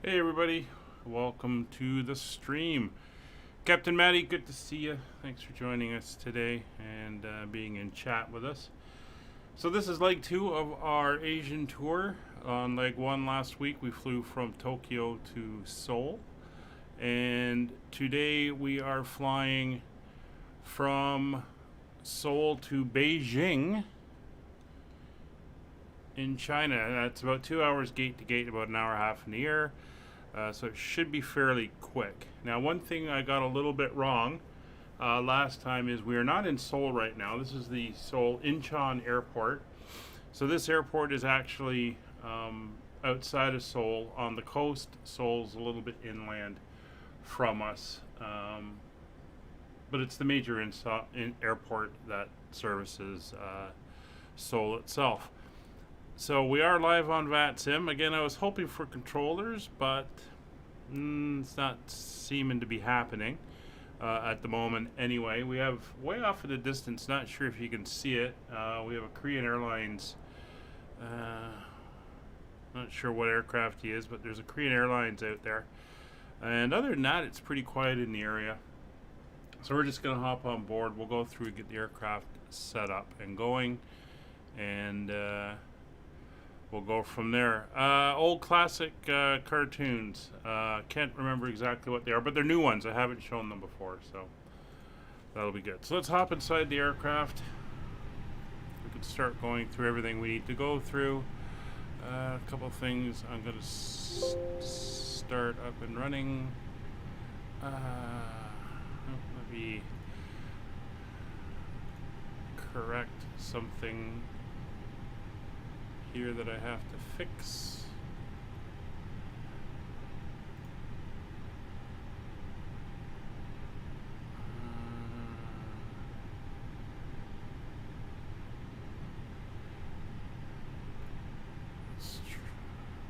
Hey everybody, welcome to the stream. Captain Matty, good to see you. Thanks for joining us today and being in chat with us. So this is leg 2 of our Asian tour. On leg 1 last week we flew from Tokyo to Seoul, and today we are flying from Seoul to Beijing in China. That's about 2 hours gate to gate, about an hour and a half in the air. So it should be fairly quick. Now, one thing I got a little bit wrong last time is we are not in Seoul right now. This is the Seoul Incheon Airport. So this airport is actually outside of Seoul on the coast. Seoul's a little bit inland from us, but it's the major airport that services Seoul itself. So we are live on VATSim. Again, I was hoping for controllers, but it's not seeming to be happening at the moment. Anyway, we have way off in the distance, not sure if you can see it, we have a Korean Airlines, not sure what aircraft he is, but there's a Korean Airlines out there. And other than that, it's pretty quiet in the area. So we're just going to hop on board. We'll go through, get the aircraft set up and going, and we'll go from there. Old classic cartoons. Can't remember exactly what they are, but they're new ones. I haven't shown them before, so that'll be good. So let's hop inside the aircraft. We can start going through everything we need to go through. A couple of things. I'm going to start up and running. Let me correct something here that I have to fix.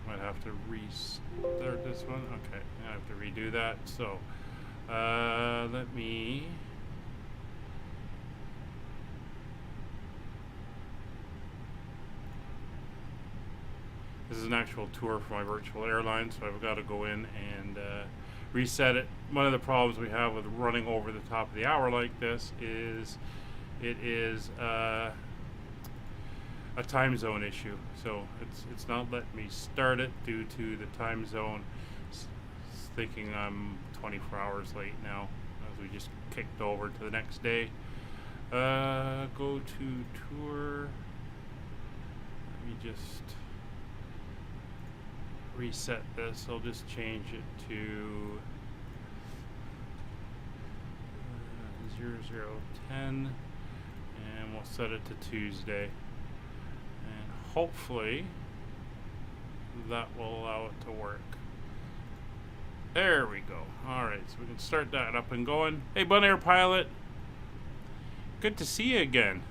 Might have to restart this one. Okay, I have to redo that. So let me This is an actual tour for my virtual airline, so I've got to go in and reset it. One of the problems we have with running over the top of the hour like this is it is a time zone issue. So it's not letting me start it due to the time zone. It's thinking I'm 24 hours late now, as we just kicked over to the next day. Go to tour. Let me just reset this. I'll just change it to 0010, and we'll set it to Tuesday, and hopefully that will allow it to work. There we go. Alright, so we can start that up and going. Hey, Bun Air Pilot, good to see you again.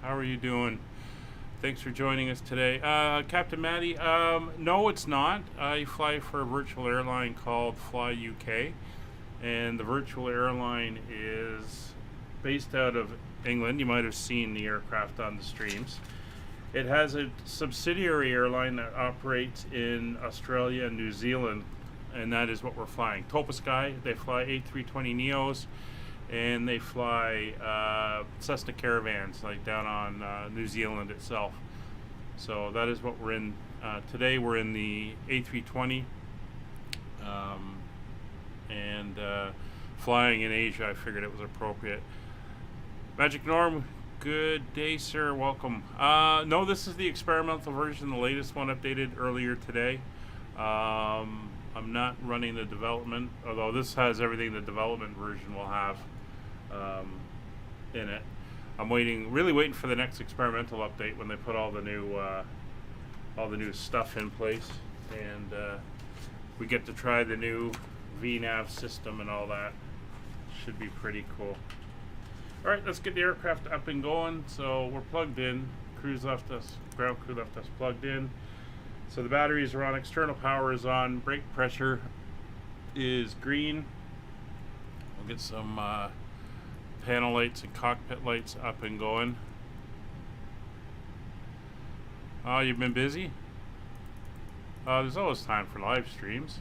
How are you doing? Thanks for joining us today. Captain Matty, no, it's not. I fly for a virtual airline called Fly UK, and the virtual airline is based out of England. You might have seen the aircraft on the streams. It has a subsidiary airline that operates in Australia and New Zealand, and that is what we're flying. Sky, they fly A320neos, and they fly Cessna Caravans, like down on New Zealand itself. So that is what we're in. Today we're in the A320, and flying in Asia, I figured it was appropriate. Magic Norm, good day, sir. Welcome. No, this is the experimental version, the latest one updated earlier today. I'm not running the development, although this has everything the development version will have in it. I'm really waiting for the next experimental update when they put all the new stuff in place, and we get to try the new VNav system and all that. Should be pretty cool. All right, let's get the aircraft up and going. So we're plugged in. Ground crew left us plugged in. So the batteries are on, external power is on, brake pressure is green. We'll get some panel lights and cockpit lights up and going. Oh, you've been busy? There's always time for live streams.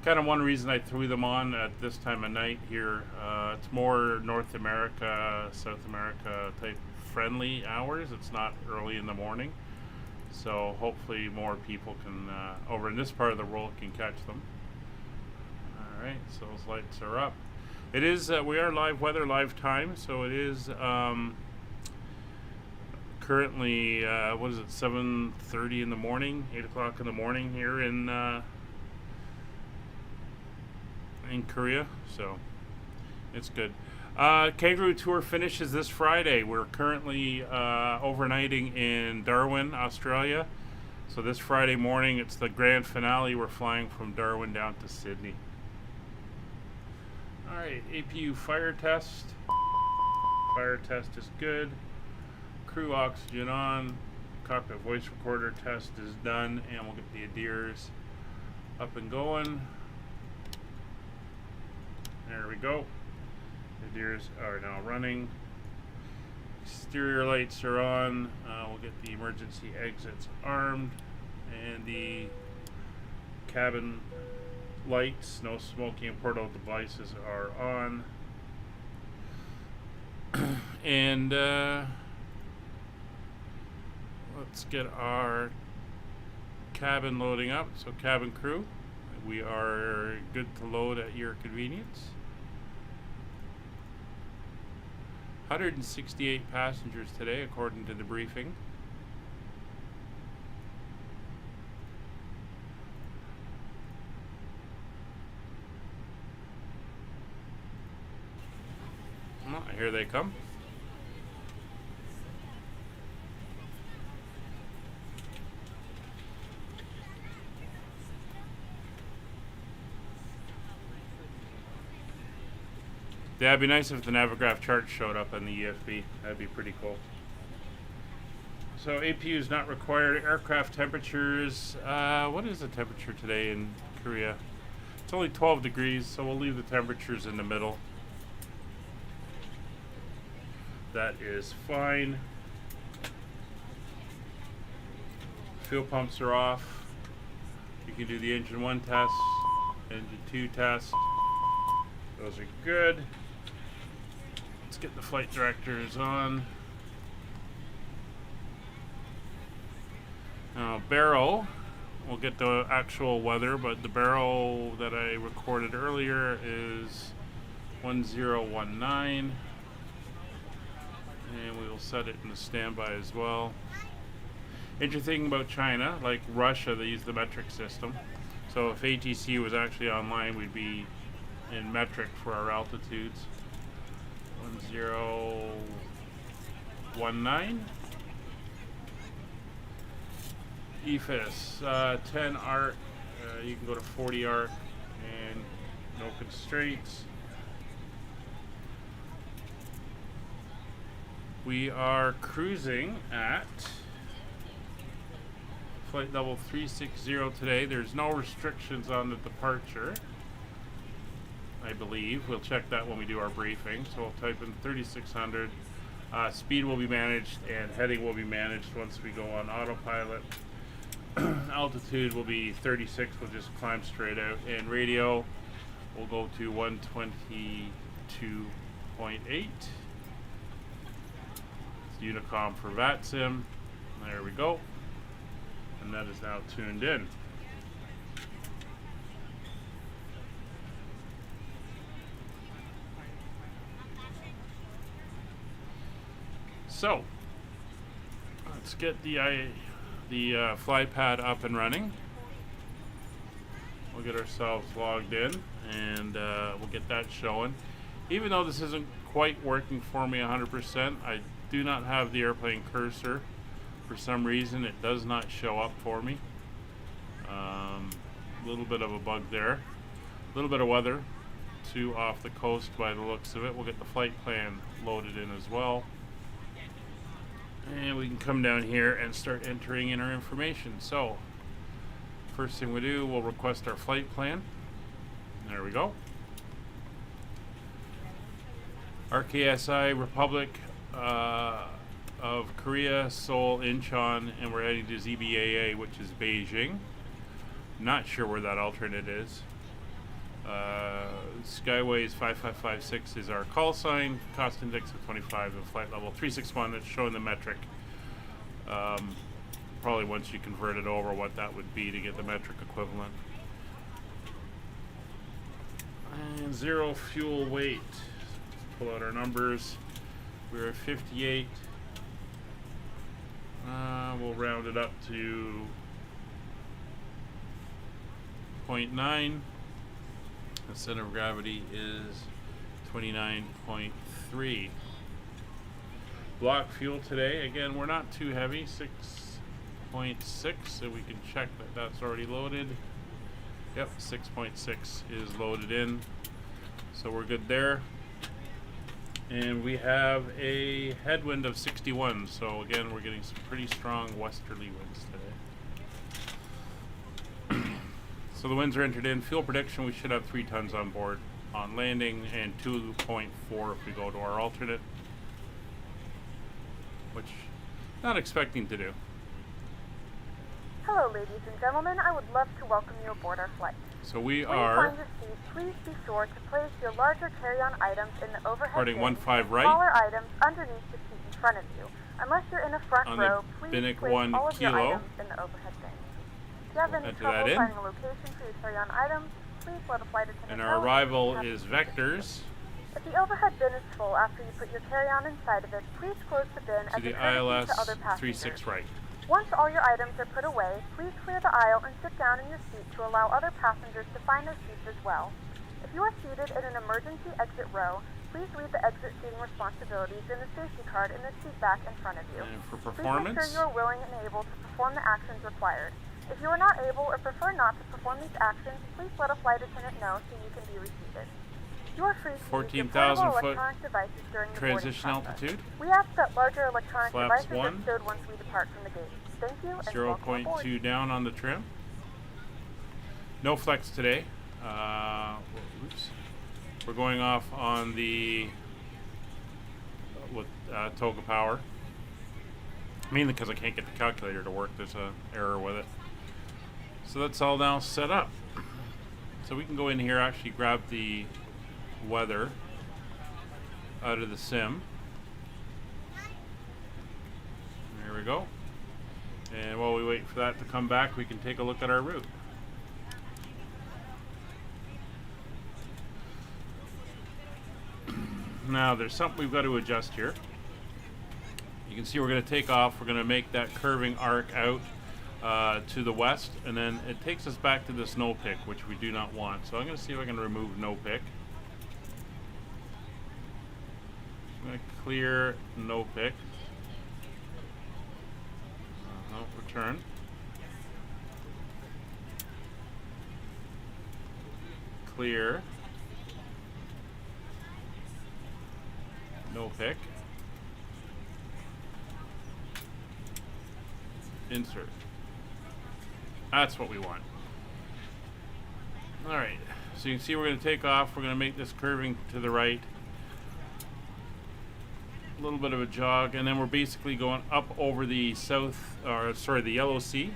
Kind of one reason I threw them on at this time of night here. It's more North America, South America type friendly hours. It's not early in the morning. So hopefully more people can, over in this part of the world, can catch them. Alright, so those lights are up. It is, we are live weather, live time, so it is currently, what is it, 7:30 in the morning, 8 o'clock in the morning here in Korea, so it's good. Kangaroo Tour finishes this Friday. We're currently overnighting in Darwin, Australia. So this Friday morning, it's the grand finale. We're flying from Darwin down to Sydney. Alright, APU fire test. Fire test is good. Crew oxygen on. Cockpit voice recorder test is done. And we'll get the ADIRs up and going. There we go. The ADIRs are now running. Exterior lights are on. We'll get the emergency exits armed. And the cabin lights, no smoking and portable devices are on. And let's get our cabin loading up. So cabin crew, we are good to load at your convenience. 168 passengers today, according to the briefing. Oh, here they come. Yeah, it'd be nice if the Navigraph chart showed up on the EFB. That'd be pretty cool. So APU is not required. Aircraft temperatures. What is the temperature today in Korea? It's only 12 degrees, so we'll leave the temperatures in the middle. That is fine. Fuel pumps are off. You can do the engine 1 test, engine 2 test. Those are good. Let's get the flight directors on. Now, Barrow, we'll get the actual weather, but the Barrow that I recorded earlier is 1019. And we will set it in the standby as well. Interesting about China, like Russia, they use the metric system. So if ATC was actually online, we'd be in metric for our altitudes. 1019. EFIS 10 arc. You can go to 40 arc and no constraints. We are cruising at flight level 360 today. There's no restrictions on the departure, I believe. We'll check that when we do our briefing. So we'll type in 3600. Speed will be managed and heading will be managed once we go on autopilot. Altitude will be 36. We'll just climb straight out. And radio will go to 122.8. Unicom for VATSim. There we go. And that is now tuned in. So let's get the fly pad up and running. We'll get ourselves logged in and we'll get that showing. Even though this isn't quite working for me 100%, I do not have the airplane cursor. For some reason, it does not show up for me. A little bit of a bug there. A little bit of weather too off the coast by the looks of it. We'll get the flight plan loaded in as well. And we can come down here and start entering in our information. So, first thing we do, we'll request our flight plan. There we go. RKSI Republic of Korea, Seoul, Incheon, and we're heading to ZBAA, which is Beijing. Not sure where that alternate is. Skyways 5556 is our call sign, cost index of 25, and flight level 361. It's showing the metric. Probably once you convert it over, what that would be to get the metric equivalent. And zero fuel weight. Pull out our numbers. We're at 58. We'll round it up to 0.9. The center of gravity is 29.3. Block fuel today, again, we're not too heavy, 6.6, so we can check that that's already loaded. Yep, 6.6 is loaded in, so we're good there. And we have a headwind of 61, so again, we're getting some pretty strong westerly winds today. So the winds are entered in. Fuel prediction, we should have 3 tons on board on landing and 2.4 if we go to our alternate, which not expecting to do. Hello ladies and gentlemen, I would love to welcome you aboard our flight. So we when are... you find your seat, please be sure to place your larger carry-on items in the overhead bin, 1-5 and right. smaller items underneath the seat in front of you. Unless you're in the front On row, the please Binnick place 1 all of your kilo. items in the overhead bin. If you have any Enter trouble that in. finding a location for your carry-on items, please let a flight attendant And know. our arrival is Vectors If the overhead bin is full after you put your carry-on inside of it, please close the bin to as the a courtesy ILS to other passengers. 36 right. Once all your items are put away, please clear the aisle and sit down in your seat to allow other passengers to find their seats as well. If you are seated in an emergency exit row, please read the exit seating responsibilities in the safety card in the seat back in front of you. And for Please performance, make sure you are willing and able to perform the actions required. If you are not able or prefer not to perform these actions, please let a flight attendant know so you can be reseated. You are free to use your 14,000 portable foot electronic devices during the transition boarding process. altitude. We ask that larger electronic Flaps devices 1. are stowed once we depart from the gate. Thank you and welcome aboard. 0.2 down on the trim. No flex today. Oops. We're going off on the with Toga power. Mainly because I can't get the calculator to work. There's an error with it. So that's all now set up. So we can go in here, actually grab the weather out of the sim. There we go. And while we wait for that to come back, we can take a look at our route. Now there's something we've got to adjust here. You can see we're going to take off. We're going to make that curving arc out to the west, and then it takes us back to this no pick, which we do not want. So I'm going to see if I can remove no pick. I'm going to clear no pick. Return. Clear. No pick. Insert. That's what we want. Alright, so you can see we're going to take off. We're going to make this curving to the right. A little bit of a jog, and then we're basically going up over the the Yellow Sea,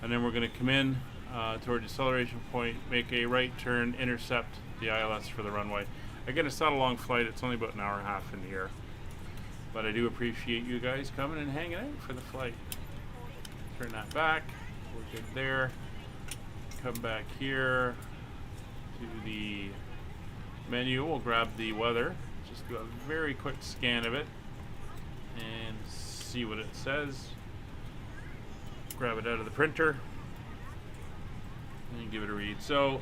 and then we're going to come in toward deceleration point, make a right turn, intercept the ILS for the runway. Again, it's not a long flight. It's only about an hour and a half in the air, but I do appreciate you guys coming and hanging out for the flight. Turn that back. We're good there. Come back here to the menu. We'll grab the weather. Just do a very quick scan of it and see what it says. Grab it out of the printer and give it a read. So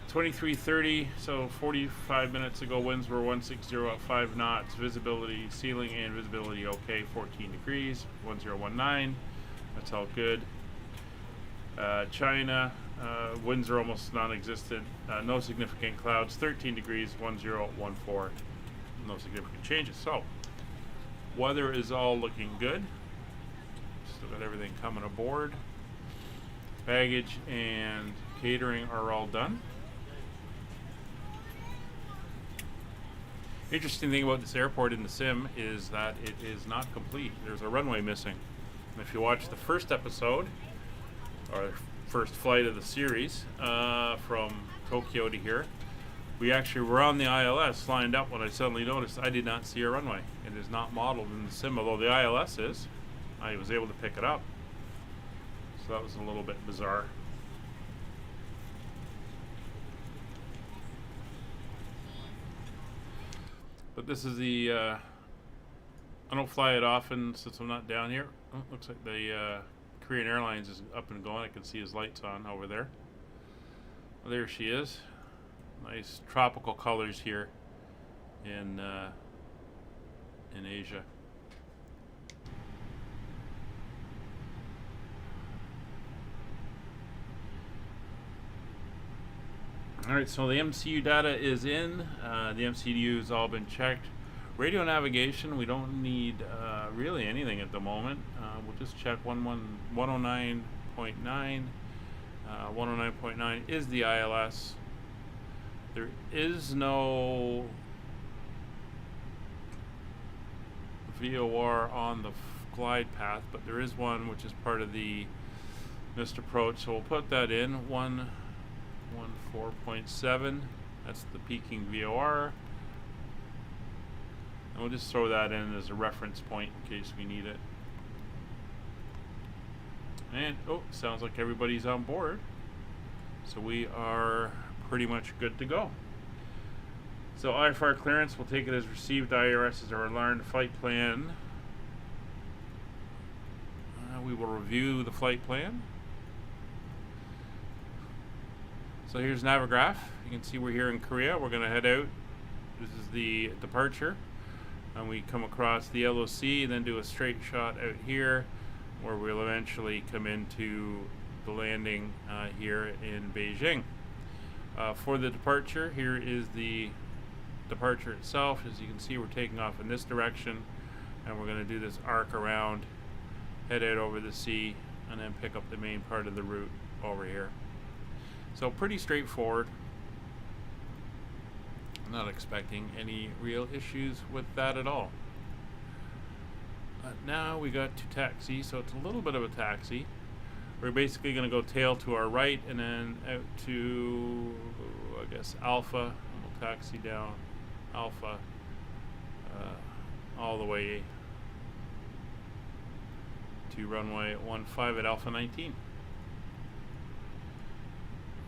23:30, so 45 minutes ago, winds were 160 at 5 knots. Visibility, ceiling and visibility okay, 14 degrees, 1019. That's all good. China, winds are almost non-existent. No significant clouds, 13 degrees, 1014. No significant changes. So, weather is all looking good. Still got everything coming aboard. Baggage and catering are all done. Interesting thing about this airport in the sim is that it is not complete. There's a runway missing. And if you watch the first episode, or first flight of the series, from Tokyo to here, we actually were on the ILS lined up when I suddenly noticed I did not see a runway. It is not modeled in the sim, although the ILS is. I was able to pick it up. So that was a little bit bizarre. But this is the, I don't fly it often since I'm not down here. Oh, looks like the Korean Airlines is up and going. I can see his lights on over there. Well, there she is. Nice tropical colors here in Asia. Alright, so the MCU data is in. The MCU has all been checked. Radio navigation, we don't need really anything at the moment. We'll just check 109.9. 109.9 is the ILS. There is no VOR on the glide path, but there is one which is part of the missed approach. So we'll put that in. 114.7. That's the peaking VOR. And we'll just throw that in as a reference point in case we need it. And, oh, sounds like everybody's on board. So we are pretty much good to go. So IFR clearance, we'll take it as received. IRS is our learned flight plan. We will review the flight plan. So here's Navigraph. You can see we're here in Korea. We're going to head out. This is the departure. And we come across the LOC, then do a straight shot out here, where we'll eventually come into the landing here in Beijing. For the departure, here is the departure itself. As you can see, we're taking off in this direction, and we're going to do this arc around, head out over the sea, and then pick up the main part of the route over here. So pretty straightforward. I'm not expecting any real issues with that at all. Now we got to taxi, so it's a little bit of a taxi. We're basically going to go tail to our right and then out to, I guess, Alpha. And we'll taxi down Alpha all the way to runway 15 at Alpha 19.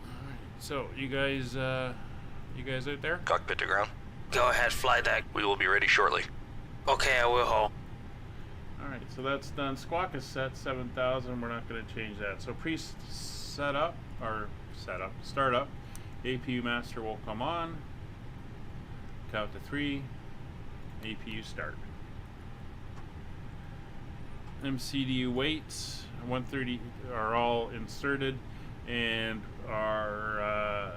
Alright, so you guys out there? Cockpit to ground. Go ahead, fly deck. We will be ready shortly. Okay, I will hold. Alright, so that's done. Squawk is set 7,000. We're not going to change that. So start up. APU master will come on. Count to 3. APU start. MCDU weights 130 are all inserted, and our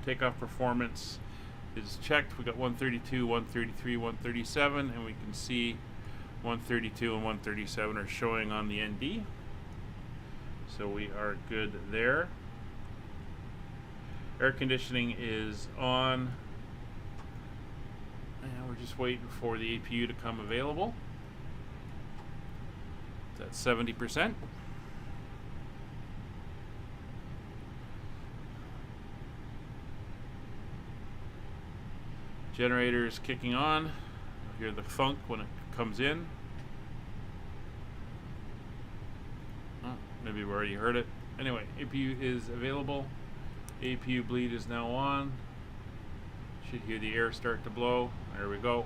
takeoff performance is checked. We got 132, 133, 137, and we can see 132 and 137 are showing on the ND. So we are good there. Air conditioning is on, and we're just waiting for the APU to come available. It's at 70%. Generator is kicking on. You'll hear the thunk when it comes in. Oh, maybe we already heard it. Anyway, APU is available. APU bleed is now on. Should hear the air start to blow. There we go.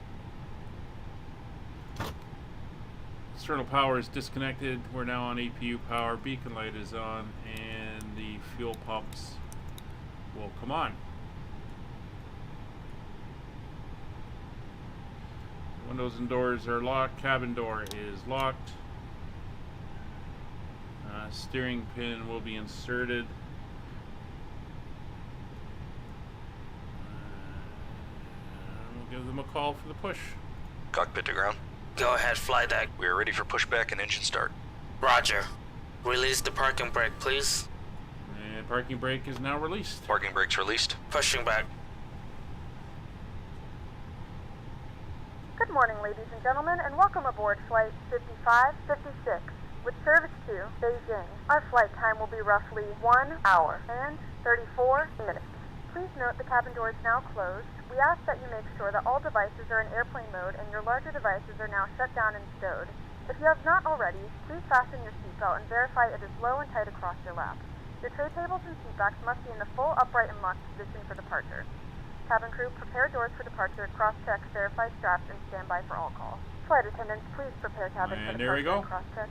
External power is disconnected. We're now on APU power. Beacon light is on, and the fuel pumps will come on. Windows and doors are locked. Cabin door is locked. Steering pin will be inserted. We'll give them a call for the push. Cockpit to ground. Go ahead, fly deck. We are ready for pushback and engine start. Roger. Release the parking brake, please. And parking brake is now released. Parking brakes released. Pushing back. morning, ladies and gentlemen, and welcome aboard Flight 5556 with service to Beijing. Our flight time will be roughly 1 hour and 34 minutes. Please note the cabin door is now closed. We ask that you make sure that all devices are in airplane mode and your larger devices are now shut down and stowed. If you have not already, please fasten your seatbelt and verify it is low and tight across your lap. Your tray tables and seatbacks must be in the full upright and locked position for departure. Cabin crew, prepare doors for departure, cross-check, verify straps, and stand by for all calls. Flight attendants, please prepare cabin for And there we departure go. and cross-check.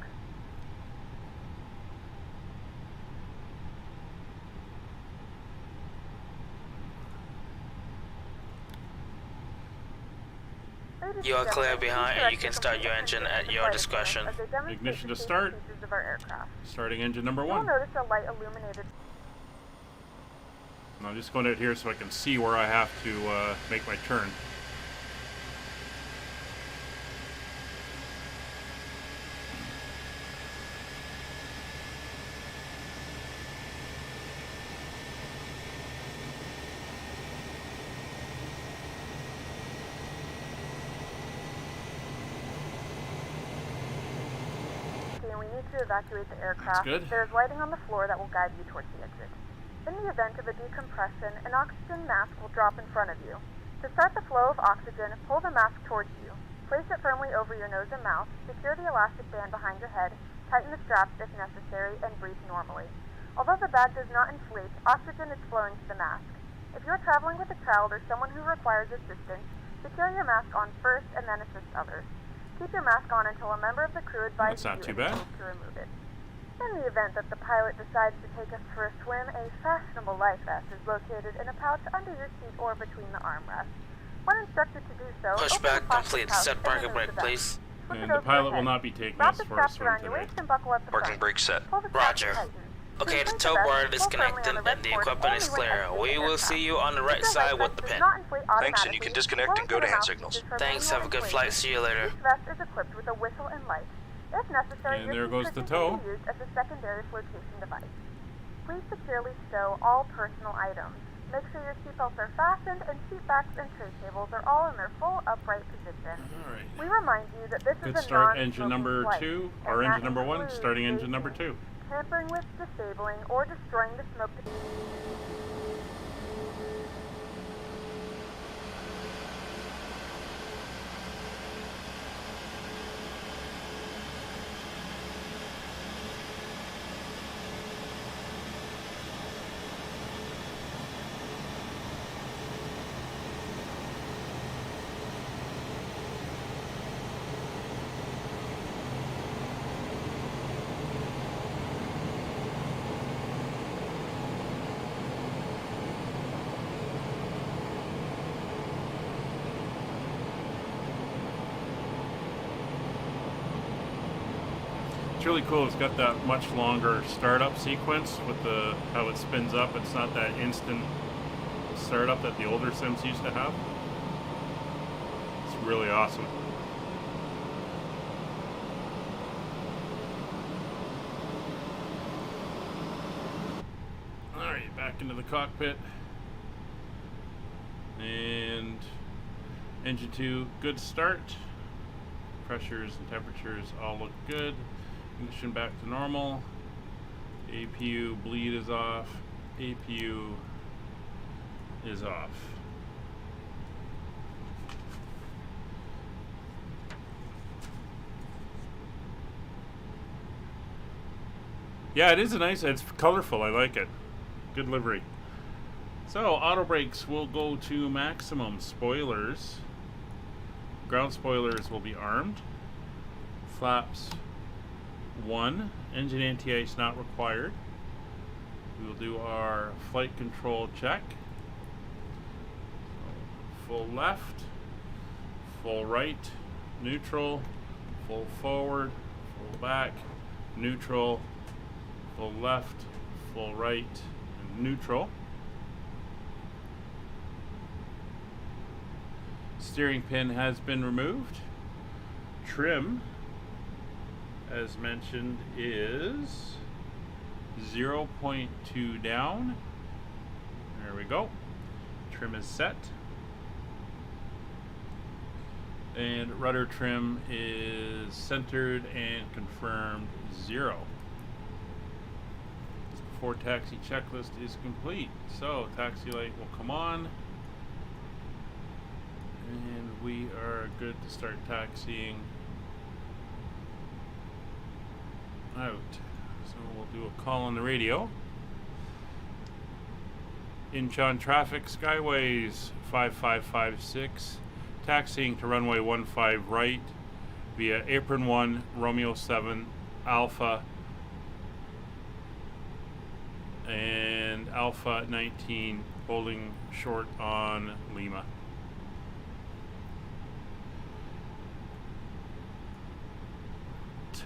You are clear behind and you can start your engine at your discretion. Ignition to start. Starting engine number You will 1. notice a light illuminated. And I'm just going out here so I can see where I have to make my turn. We need to evacuate the aircraft. That's good. There is lighting on the floor that will guide you towards the exit. In the event of a decompression, an oxygen mask will drop in front of you. To start the flow of oxygen, pull the mask towards you. Place it firmly over your nose and mouth, secure the elastic band behind your head, tighten the straps if necessary, and breathe normally. Although the bag does not inflate, oxygen is flowing to the mask. If you are traveling with a child or someone who requires assistance, secure your mask on first and then assist others. Keep your mask on until a member of the crew advises That's not you too bad. to remove it. In the event that the pilot decides to take us for a swim, a fashionable life vest is located in a pouch under your seat or between the armrests. When instructed to do so, Push open back the plastic complete. pouch Set and parking remove brake, the vest. please. Flip it And the over your pilot will head. not be taking Wrap us the for a straps swim around your today. waist and buckle at the Parking front. brake set. Pull the straps Roger. tighten. Okay, the Place tow vest bar full disconnected firmly on the red and the cord equipment is only when clear. exiting We the will aircraft. see you on the right This side life with vest the does pin. not inflate Thanks, and you can automatically. disconnect and go to Pulling hand the signals. mouth is for Thanks, manual have a good inflation. flight. See you later. This vest is equipped with a whistle and light. If necessary, And your there goes the seat tow. can be used as a secondary flotation device. Please securely stow all personal items. Make sure your seatbelts are fastened and seat backs and tray tables are all in their full upright position. Alright. We remind you that this Good is a start non-smoking engine number flight, 2, and or that engine number 1, includes starting engine number vaping, 2. tampering with, disabling, or destroying the smoke detector. It's really cool. It's got that much longer startup sequence with the how it spins up. It's not that instant startup that the older Sims used to have. It's really awesome. Alright, back into the cockpit. And engine 2, good start. Pressures and temperatures all look good. Ignition back to normal. APU bleed is off. APU is off. Yeah, it is a nice, it's colorful, I like it. Good livery. So, auto brakes will go to maximum. Spoilers. Ground spoilers will be armed. Flaps 1. Engine anti-ice not required. We will do our flight control check. Full left, full right, neutral, full forward, full back, neutral, full left, full right, and neutral. Steering pin has been removed. Trim, as mentioned, is 0.2 down. There we go. Trim is set. And rudder trim is centered and confirmed 0. Before taxi checklist is complete. So taxi light will come on. And we are good to start taxiing out. So we'll do a call on the radio. Incheon traffic, Skyways 5556. Taxiing to runway 15 right via apron 1, Romeo 7, Alpha, and Alpha 19 holding short on Lima.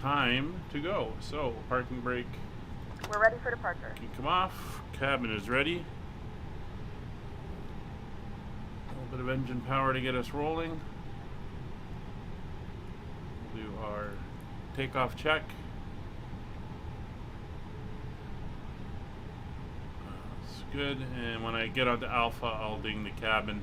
Time to go. So, parking brake. We're ready for departure. Can come off. Cabin is ready. A little bit of engine power to get us rolling. We'll do our takeoff check. That's good. And when I get onto Alpha, I'll ding the cabin.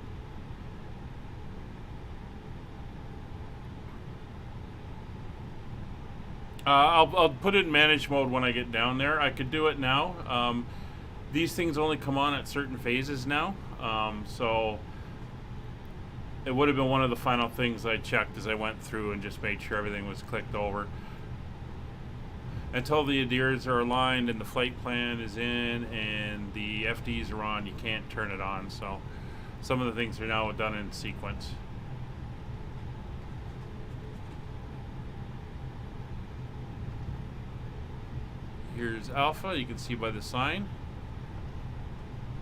I'll put it in manage mode when I get down there. I could do it now. These things only come on at certain phases now. So it would have been one of the final things I checked as I went through and just made sure everything was clicked over. Until the ADIRs are aligned and the flight plan is in and the FDs are on, you can't turn it on. So some of the things are now done in sequence. Here's Alpha, you can see by the sign.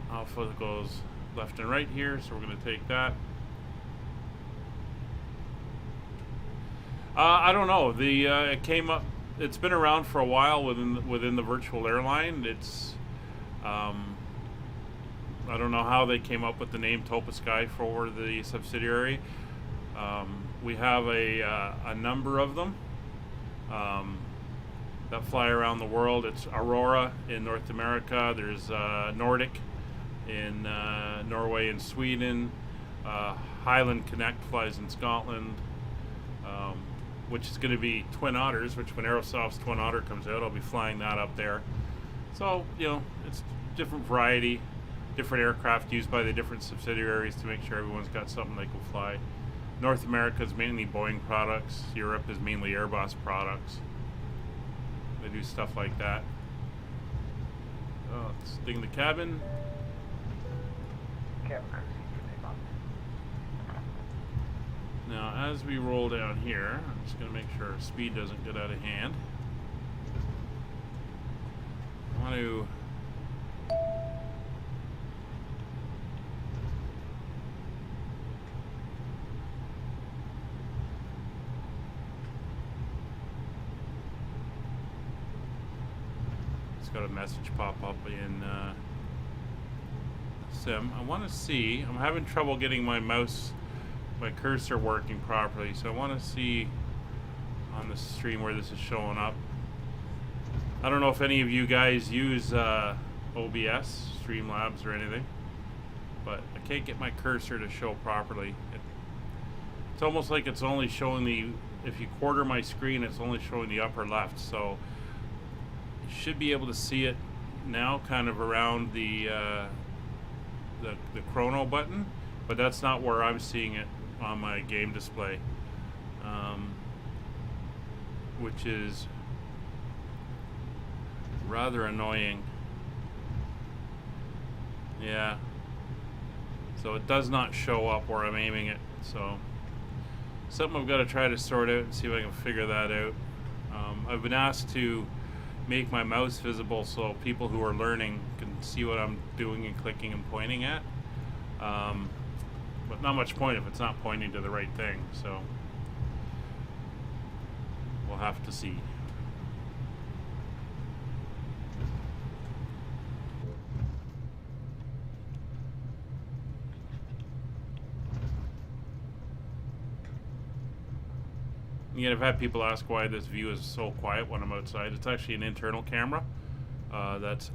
Alpha goes left and right here, so we're going to take that. I don't know. It came up. It's been around for a while within the virtual airline. It's I don't know how they came up with the name Topa Sky for the subsidiary. We have a number of them that fly around the world. It's Aurora in North America. There's Nordic in Norway and Sweden. Highland Connect flies in Scotland, which is going to be Twin Otters, which when Aerosoft's Twin Otter comes out, I'll be flying that up there. So, you know, it's different variety, different aircraft used by the different subsidiaries to make sure everyone's got something they can fly. North America is mainly Boeing products. Europe is mainly Airbus products. They do stuff like that. Let's ding the cabin. Now, as we roll down here, I'm just going to make sure our speed doesn't get out of hand. I want to got a message pop up in Sim. I want to see, I'm having trouble getting my mouse, my cursor working properly, so I want to see on the stream where this is showing up. I don't know if any of you guys use OBS, Streamlabs or anything, but I can't get my cursor to show properly. It's almost like it's only showing the, if you quarter my screen, it's only showing the upper left, so should be able to see it now kind of around the chrono button, but that's not where I'm seeing it on my game display, which is rather annoying. Yeah, so it does not show up where I'm aiming it, so something I've got to try to sort out and see if I can figure that out. I've been asked to make my mouse visible so people who are learning can see what I'm doing and clicking and pointing at. But not much point if it's not pointing to the right thing, so we'll have to see. Again, I've had people ask why this view is so quiet when I'm outside. It's actually an internal camera that's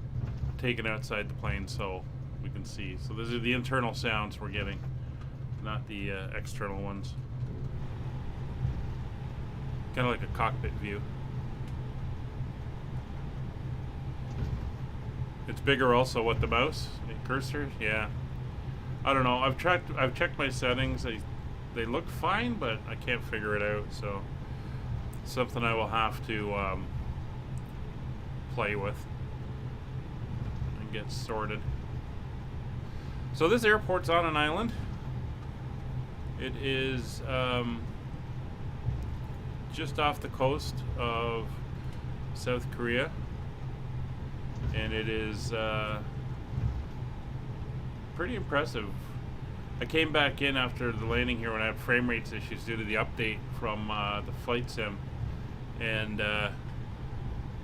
taken outside the plane so we can see. So these are the internal sounds we're getting, not the external ones. Kind of like a cockpit view. It's bigger also with the mouse and cursor. Yeah. I don't know. I've checked my settings. They look fine, but I can't figure it out. So something I will have to play with and get sorted. So this airport's on an island. It is just off the coast of South Korea, and it is pretty impressive. I came back in after the landing here when I had frame rates issues due to the update from the flight sim, and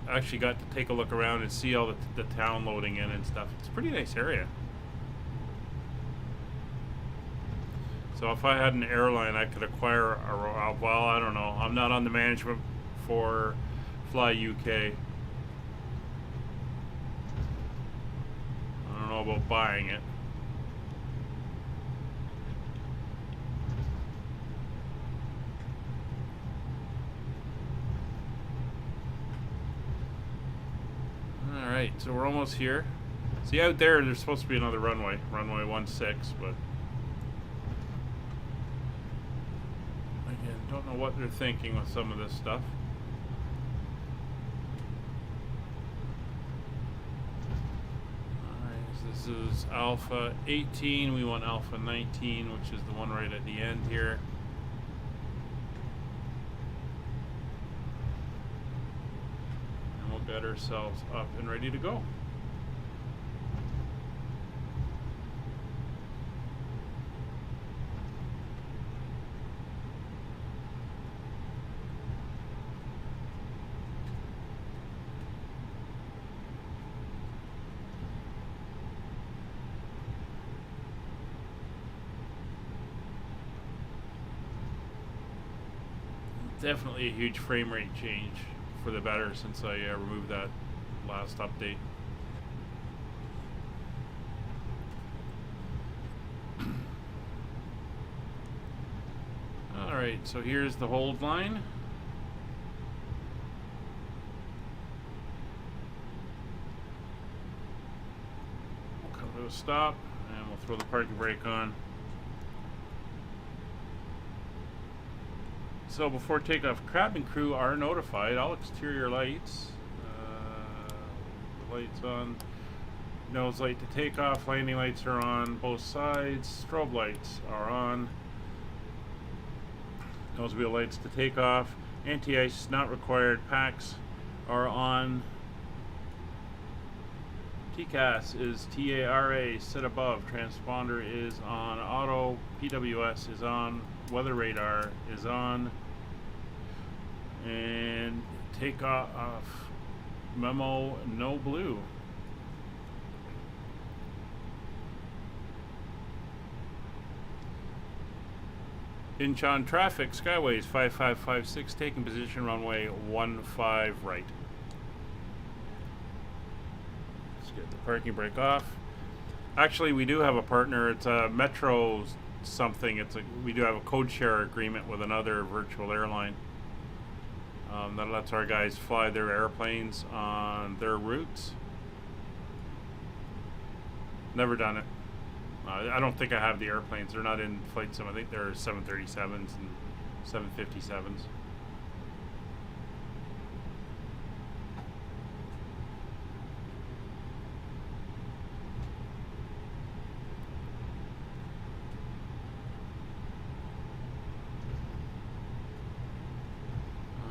actually got to take a look around and see all the town loading in and stuff. It's a pretty nice area. So if I had an airline, I could acquire a, well, I don't know. I'm not on the management for Fly UK. I don't know about buying it. Alright, so we're almost here. See, out there's supposed to be another runway, runway 16, but again, don't know what they're thinking with some of this stuff. Alright, so this is Alpha 18, we want Alpha 19, which is the one right at the end here. Get ourselves up and ready to go. Definitely a huge frame rate change for the better since I removed that last update. Alright, so here's the hold line. We'll come to a stop and we'll throw the parking brake on. So before takeoff, cabin crew are notified. All exterior lights, the lights on, nose light to takeoff, landing lights are on both sides, strobe lights are on, nose wheel lights to takeoff, anti-ice not required, packs are on, TCAS is TARA, sit above, transponder is on, auto, PWS is on, weather radar is on, and takeoff memo no blue. Incheon traffic, Skyways 5556, taking position runway 15 right. Let's get the parking brake off. Actually, we do have a partner. It's a Metro something. We do have a code share agreement with another virtual airline that lets our guys fly their airplanes on their routes. Never done it. I don't think I have the airplanes. They're not in flight sim. I think they're 737s and 757s.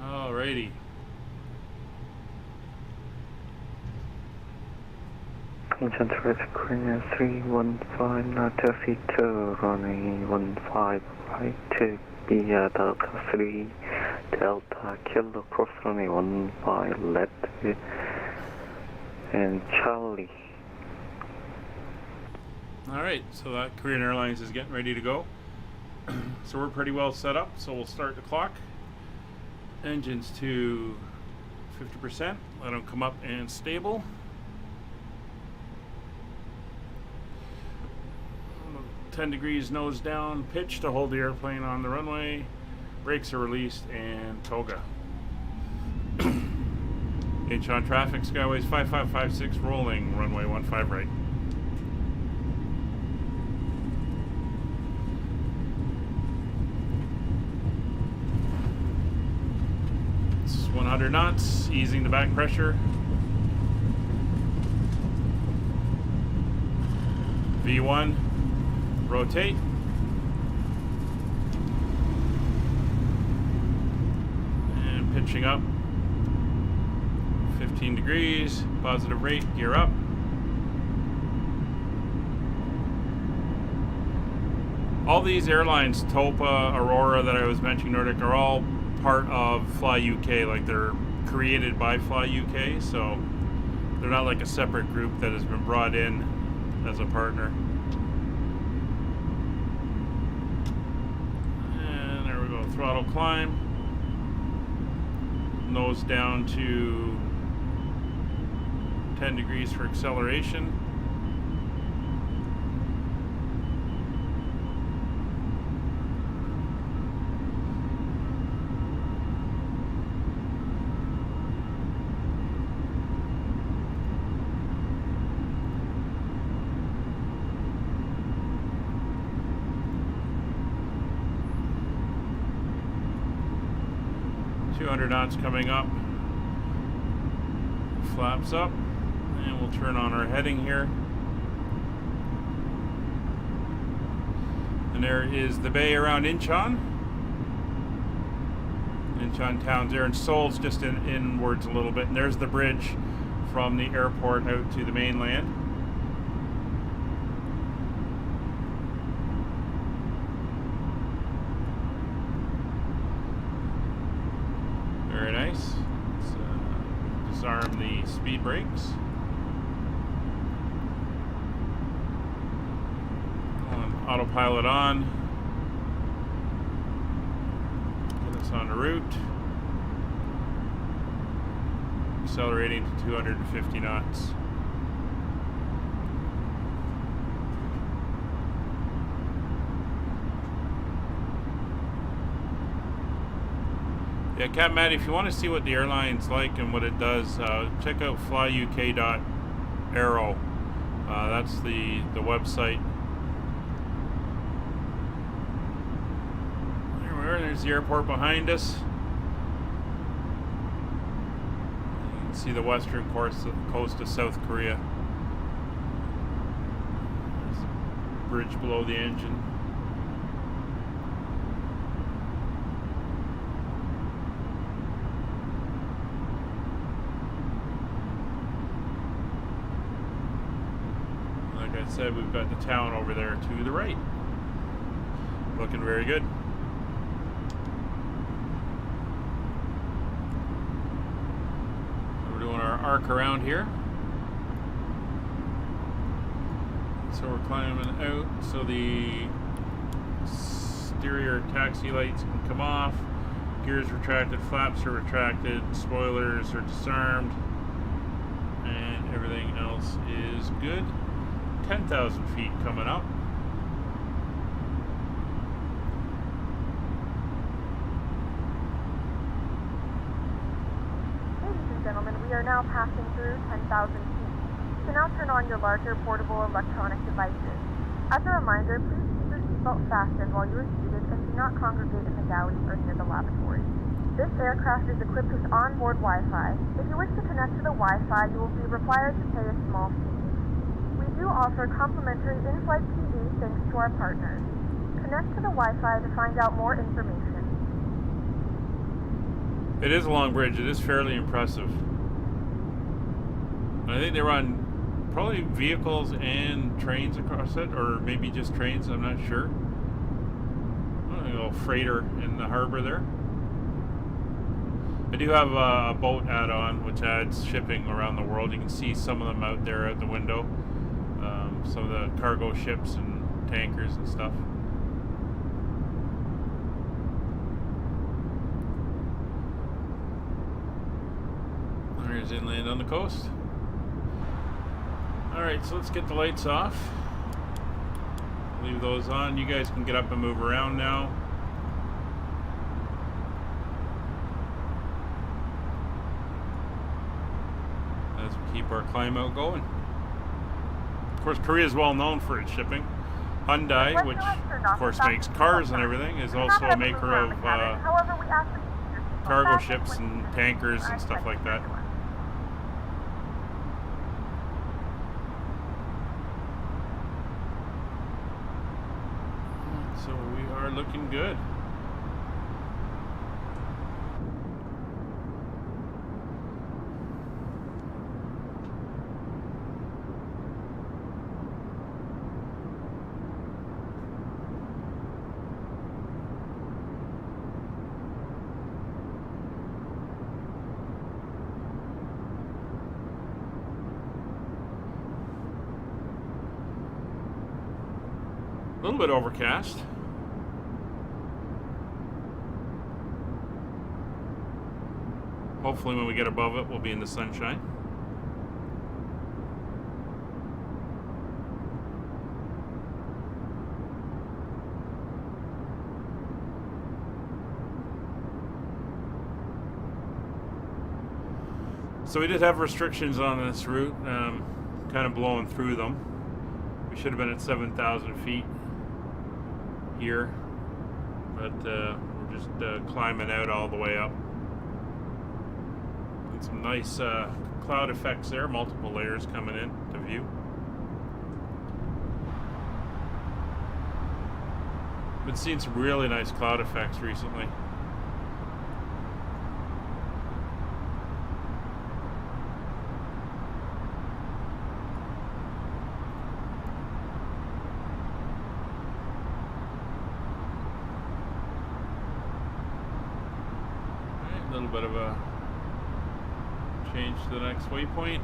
Alrighty. Incheon traffic Korea 315, not taxi to runway 15 right to via Delta 3, Delta Kilo cross runway 15 left and Charlie. Alright, so that Korean Airlines is getting ready to go. So we're pretty well set up, so we'll start the clock. Engines to 50%, let them come up and stable. 10 degrees nose down, pitch to hold the airplane on the runway. Brakes are released, and toga. Incheon traffic, Skyways 5556 rolling, runway 15 right. It's 100 knots, easing the back pressure. V1, rotate. And pitching up. 15 degrees, positive rate, gear up. All these airlines, Topa, Aurora that I was mentioning, Nordic, are all part of Fly UK, like they're created by Fly UK, so they're not like a separate group that has been brought in as a partner. And there we go, throttle climb. Nose down to 10 degrees for acceleration. Knots coming up. Flaps up. And we'll turn on our heading here. And there is the bay around Incheon. Incheon town's there, and Seoul's just inwards a little bit. And there's the bridge from the airport out to the mainland. Very nice. Let's disarm the speed brakes. Autopilot on. Get us on the route. Accelerating to 250 knots. Yeah, Captain Matt, if you want to see what the airline's like and what it does, check out flyuk.aero. That's the website. There we are. There's the airport behind us. You can see the western coast of South Korea. There's a bridge below the engine. Said we've got the town over there to the right. Looking very good. We're doing our arc around here. So we're climbing out so the exterior taxi lights can come off. Gears retracted, flaps are retracted, spoilers are disarmed, and everything else is good. 10,000 feet coming up. Ladies and gentlemen, we are now passing through 10,000 feet. So now turn on your larger portable electronic devices. As a reminder, please keep your seatbelt fastened while you are seated and do not congregate in the galley or near the lavatory. This aircraft is equipped with onboard Wi-Fi. If you wish to connect to the Wi-Fi, you will be required to pay a small fee. We do offer complimentary in-flight TV thanks to our partners. Connect to the Wi-Fi to find out more information. It is a long bridge. It is fairly impressive. I think they run probably vehicles and trains across it, or maybe just trains, I'm not sure. A little freighter in the harbor there. I do have a boat add-on which adds shipping around the world. You can see some of them out there out the window. Some of the cargo ships and tankers and stuff. There's inland on the coast. Alright, so let's get the lights off. Leave those on. You guys can get up and move around now. keep our climb out going. Of course, Korea is well known for its shipping. Hyundai, which of course makes cars and everything, is also a maker of cargo ships and tankers and stuff like that. So we are looking good. A little bit overcast. Hopefully when we get above it, we'll be in the sunshine. So we did have restrictions on this route, kind of blowing through them. We should have been at 7,000 feet here, but we're just climbing out all the way up. And some nice cloud effects there, multiple layers coming in to view. Been seeing some really nice cloud effects recently. A little bit of a change to the next waypoint.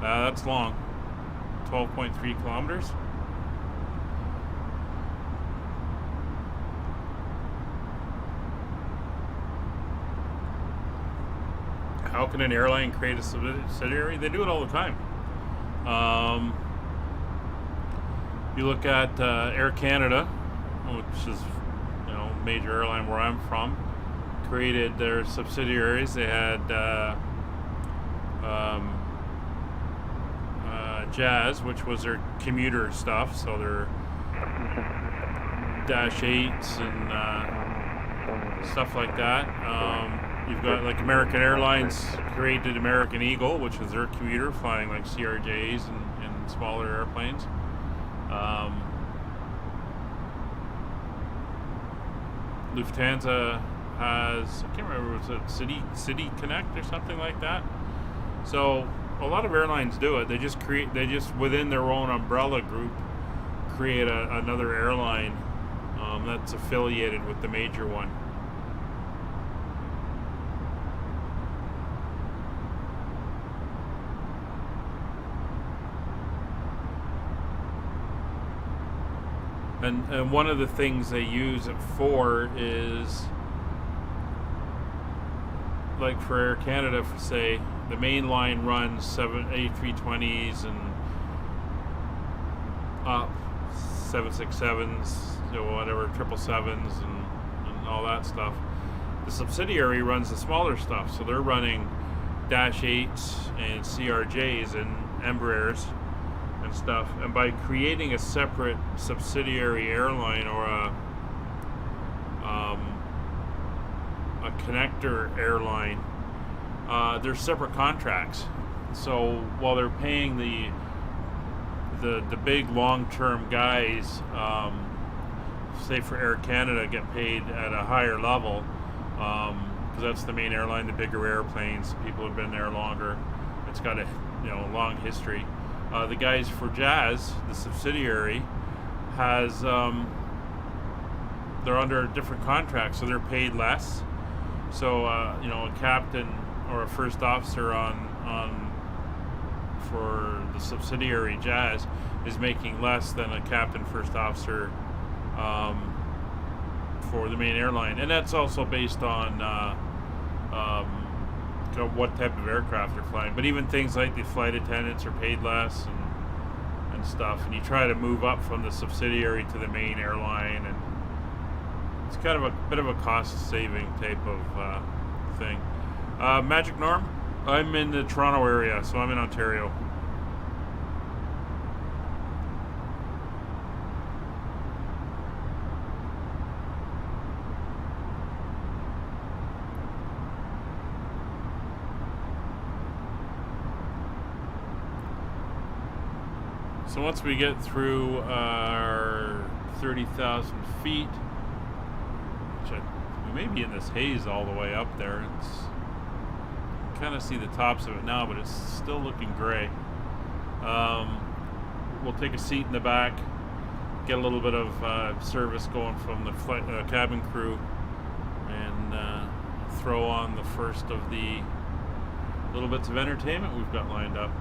That's long. 12.3 kilometers. How can an airline create a subsidiary? They do it all the time. You look at Air Canada, which is, you know, a major airline where I'm from, created their subsidiaries. They had Jazz, which was their commuter stuff, so their Dash 8s and stuff like that. You've got like American Airlines created American Eagle, which is their commuter, flying like CRJs and smaller airplanes. Lufthansa has, I can't remember, was it City Connect or something like that? So a lot of airlines do it. They just within their own umbrella group create another airline that's affiliated with the major one. And one of the things they use it for is, like for Air Canada, for say, the main line runs 7 A320s and up 767s, you know, whatever, 777s and all that stuff. The subsidiary runs the smaller stuff, so they're running Dash 8s and CRJs and Embraers and stuff. And by creating a separate subsidiary airline or a connector airline, there's separate contracts. So while they're paying the big long-term guys, say for Air Canada, get paid at a higher level, because that's the main airline, the bigger airplanes, people have been there longer, it's got a long history. The guys for Jazz, the subsidiary, has they're under a different contract, so they're paid less. So a captain or a first officer on for the subsidiary Jazz is making less than a captain first officer for the main airline, and that's also based on what type of aircraft they're flying. But even things like the flight attendants are paid less and stuff, and you try to move up from the subsidiary to the main airline, and It's kind of a bit of a cost-saving type of thing. Magic Norm, I'm in the Toronto area, so I'm in Ontario. So once we get through our 30,000 feet, which we may be in this haze all the way up there. It's kind of see the tops of it now, but it's still looking gray. We'll take a seat in the back, get a little bit of service going from the cabin crew, and throw on the first of the little bits of entertainment we've got lined up.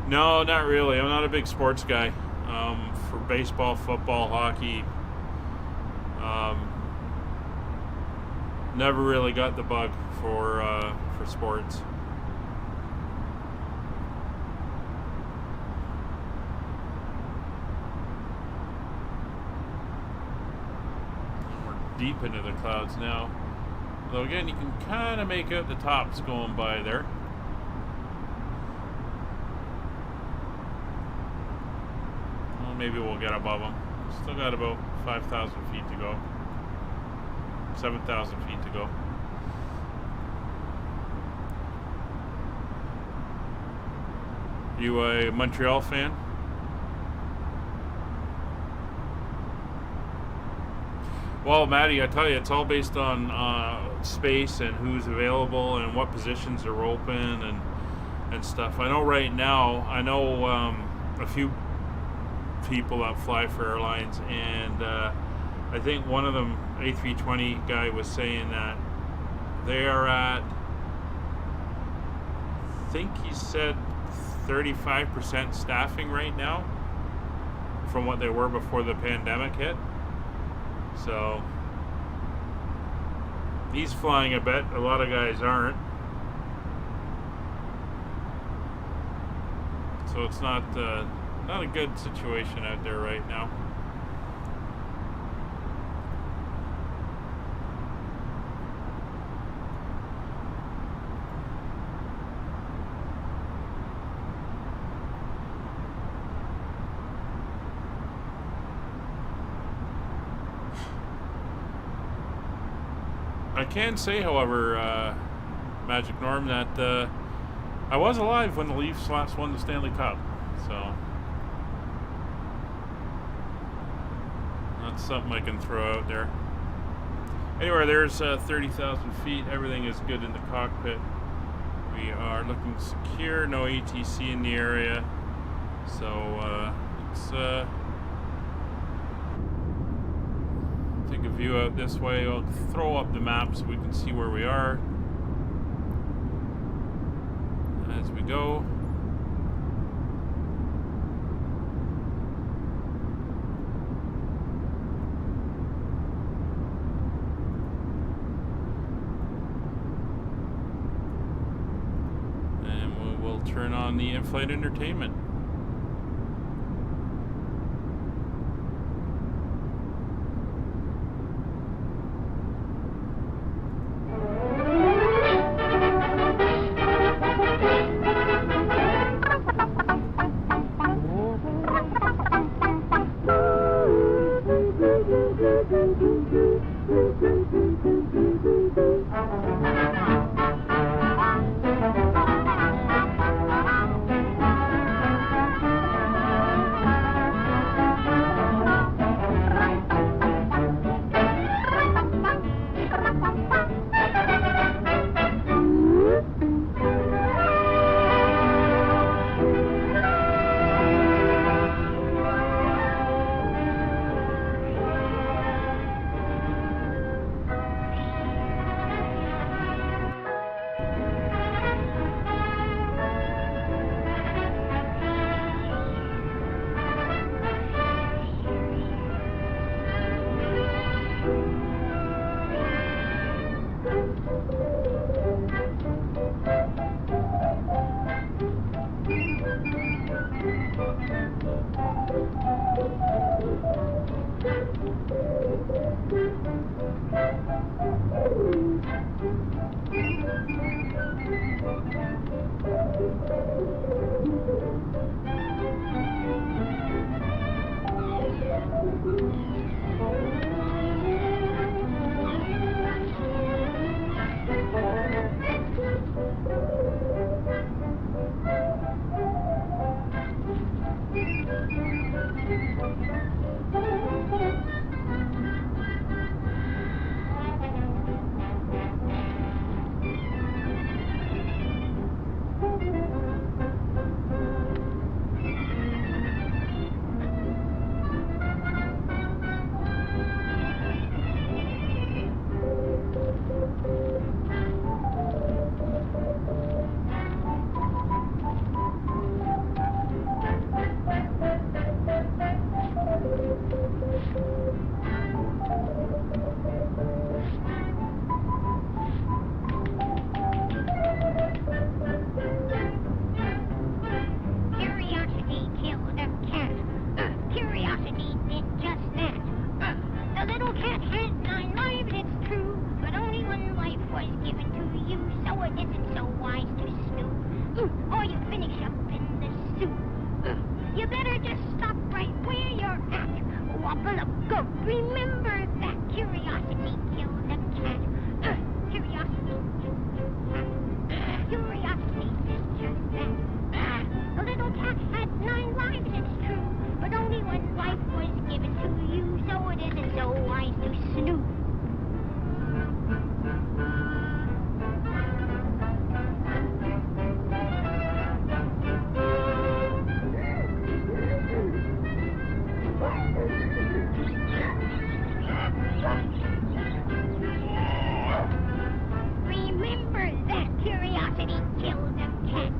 No, not really. I'm not a big sports guy. For baseball, football, hockey, never really got the bug for sports. We're deep into the clouds now. Though again, you can kind of make out the tops going by there. Maybe we'll get above them. Still got about 5,000 feet to go. 7,000 feet to go. You a Montreal fan? Well, Maddie, I tell you, it's all based on space and who's available and what positions are open and stuff. I know right now, a few people that fly for airlines, and I think one of them, A320 guy, was saying that they are at, I think he said 35% staffing right now from what they were before the pandemic hit. So he's flying a bit. A lot of guys aren't. So it's not a good situation out there right now. I can say, however, Magic Norm, that I was alive when the Leafs last won the Stanley Cup, so that's something I can throw out there. Anyway, there's 30,000 feet. Everything is good in the cockpit. We are looking secure. No ATC in the area. So let's take a view out this way. I'll throw up the map so we can see where we are as we go. Turn on the in-flight entertainment. it isn't so wise to snoop. Or you finish up in the soup. You better just stop right where you're at. Wobble up, go. Remember that curiosity killed the cat. Curiosity. Curiosity is just that. The little cat had 9 lives, it's true, but only one life was given to you, so it isn't so wise to snoop. Remember that curiosity killed the cat.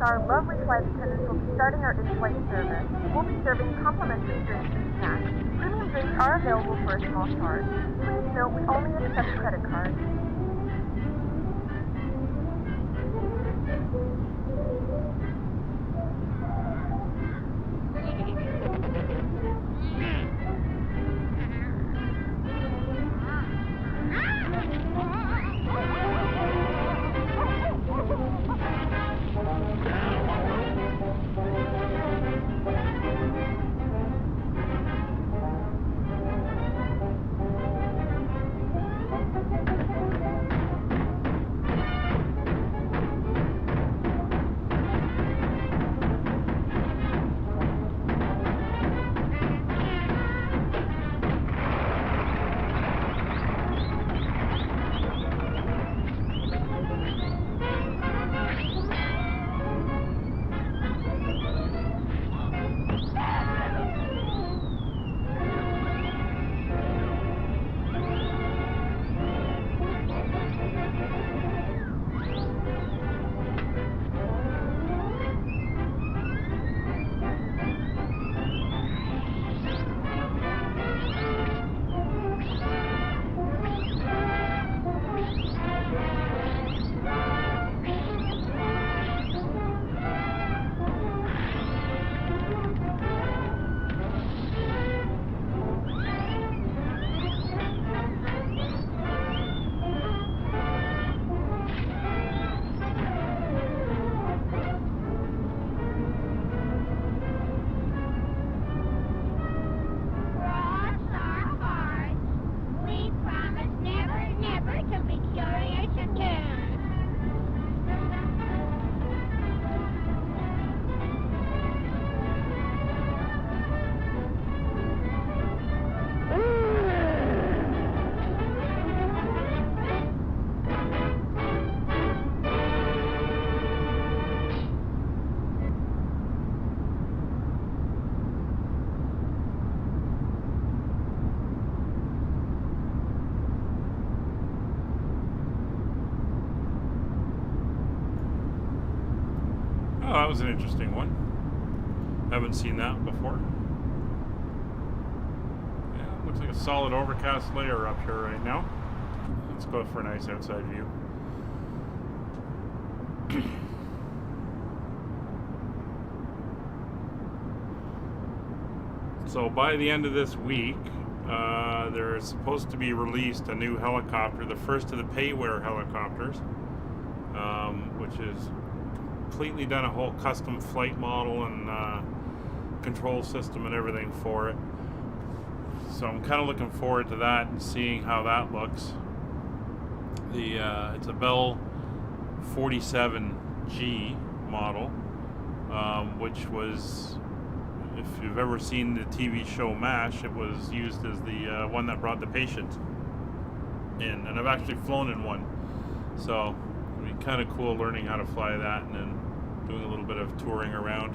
Our lovely flight attendants will be starting our in-flight service. We'll be serving complimentary drinks and snacks. Premium drinks are available for a small charge. Please note we only accept credit cards. Oh, that was an interesting one. Haven't seen that before. Yeah, looks like a solid overcast layer up here right now. Let's go for a nice outside view. So by the end of this week, there's supposed to be released a new helicopter, the first of the Payware helicopters, which is completely done a whole custom flight model and control system and everything for it. So I'm kind of looking forward to that and seeing how that looks. It's a Bell 47G model, which was, if you've ever seen the TV show MASH, it was used as the one that brought the patient in, and I've actually flown in one. So it'd be kind of cool learning how to fly that and then doing a little bit of touring around.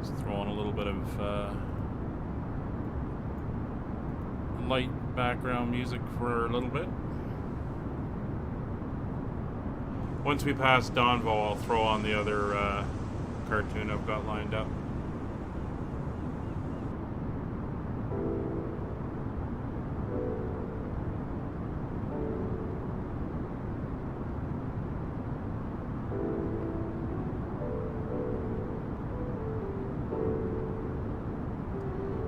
Just throw on a little bit of light background music for a little bit. Once we pass Donvo, I'll throw on the other cartoon I've got lined up.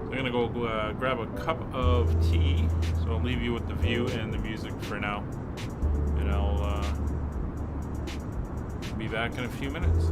I'm gonna go grab a cup of tea, so I'll leave you with the view and the music for now, and I'll be back in a few minutes.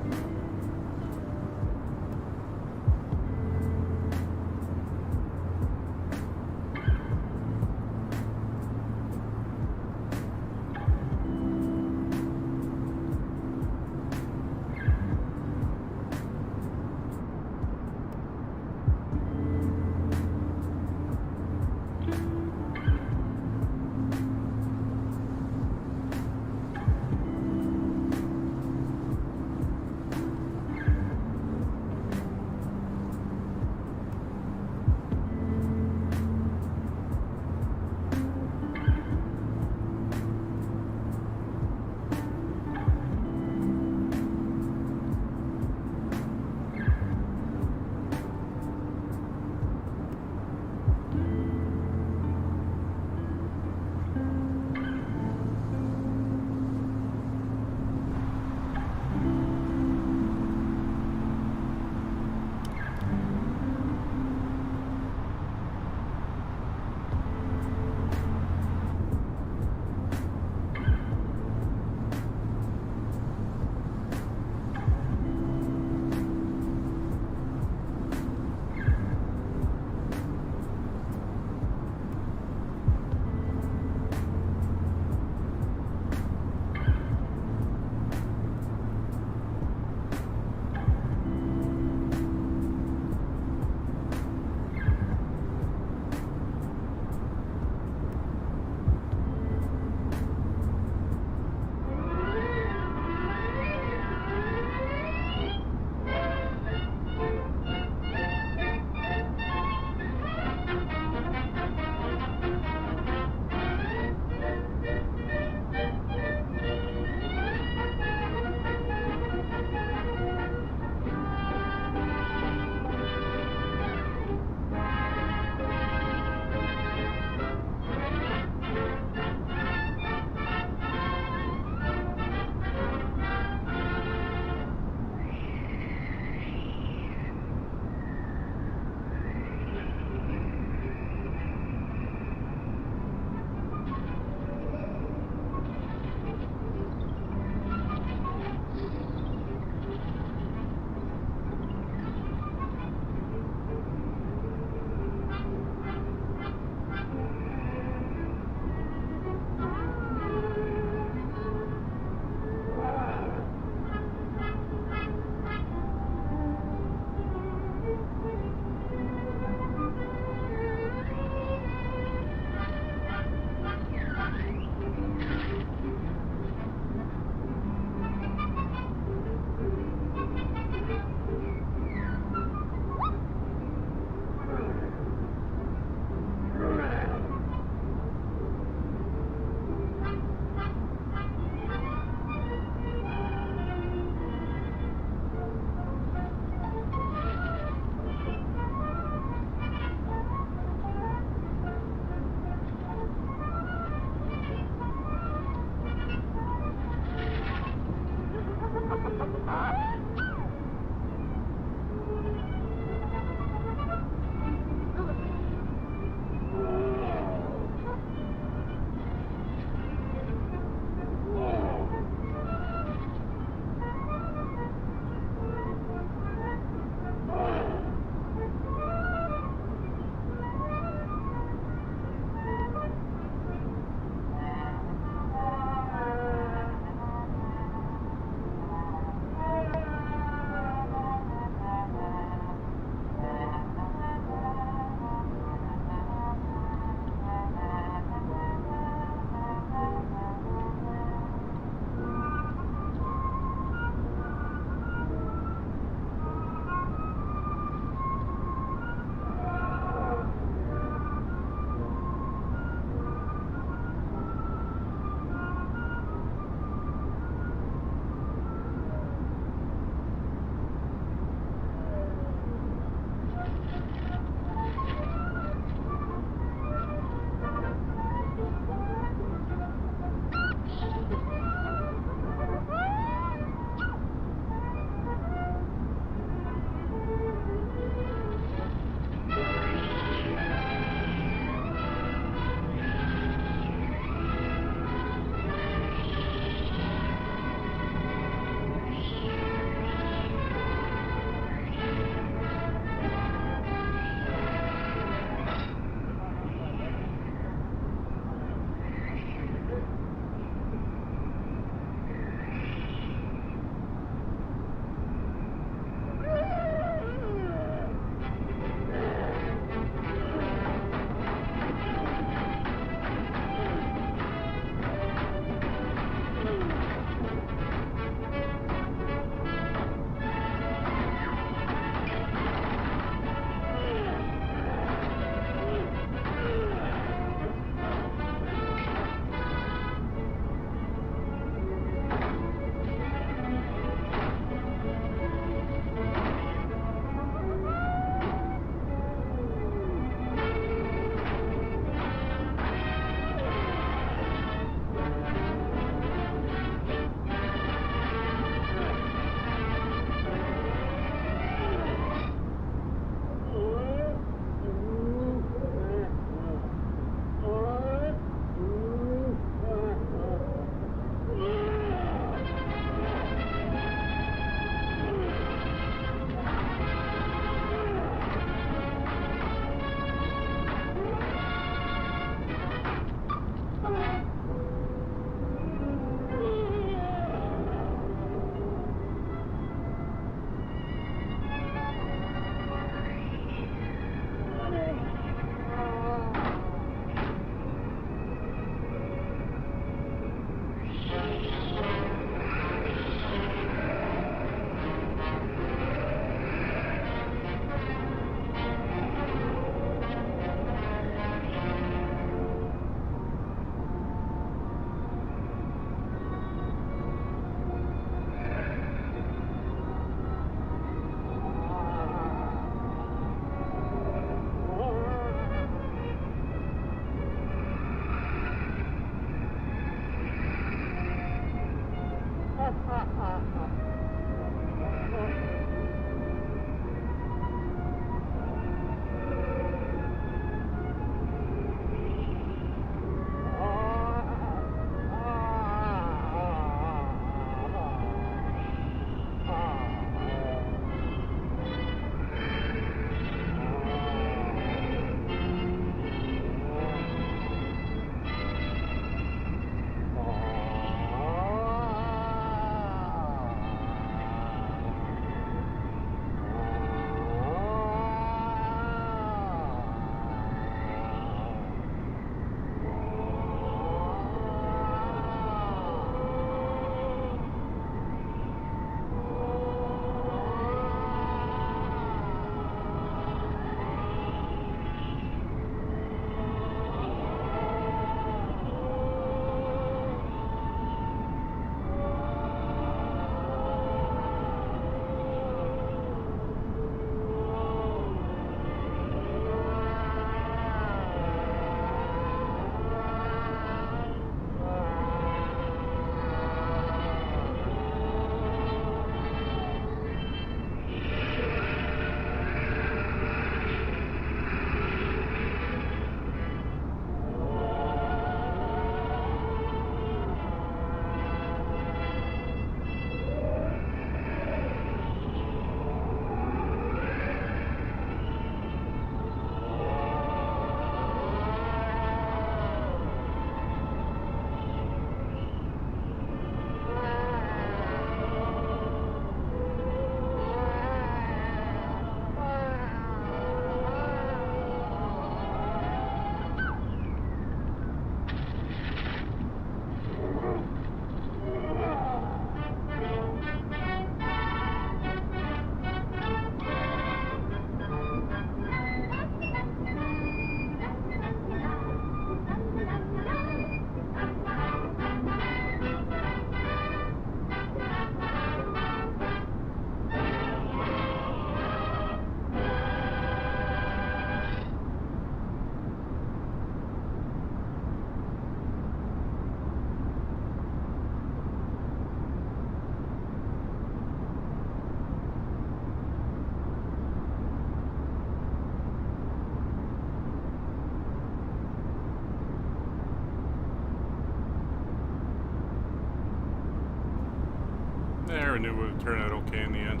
knew it would turn out okay in the end.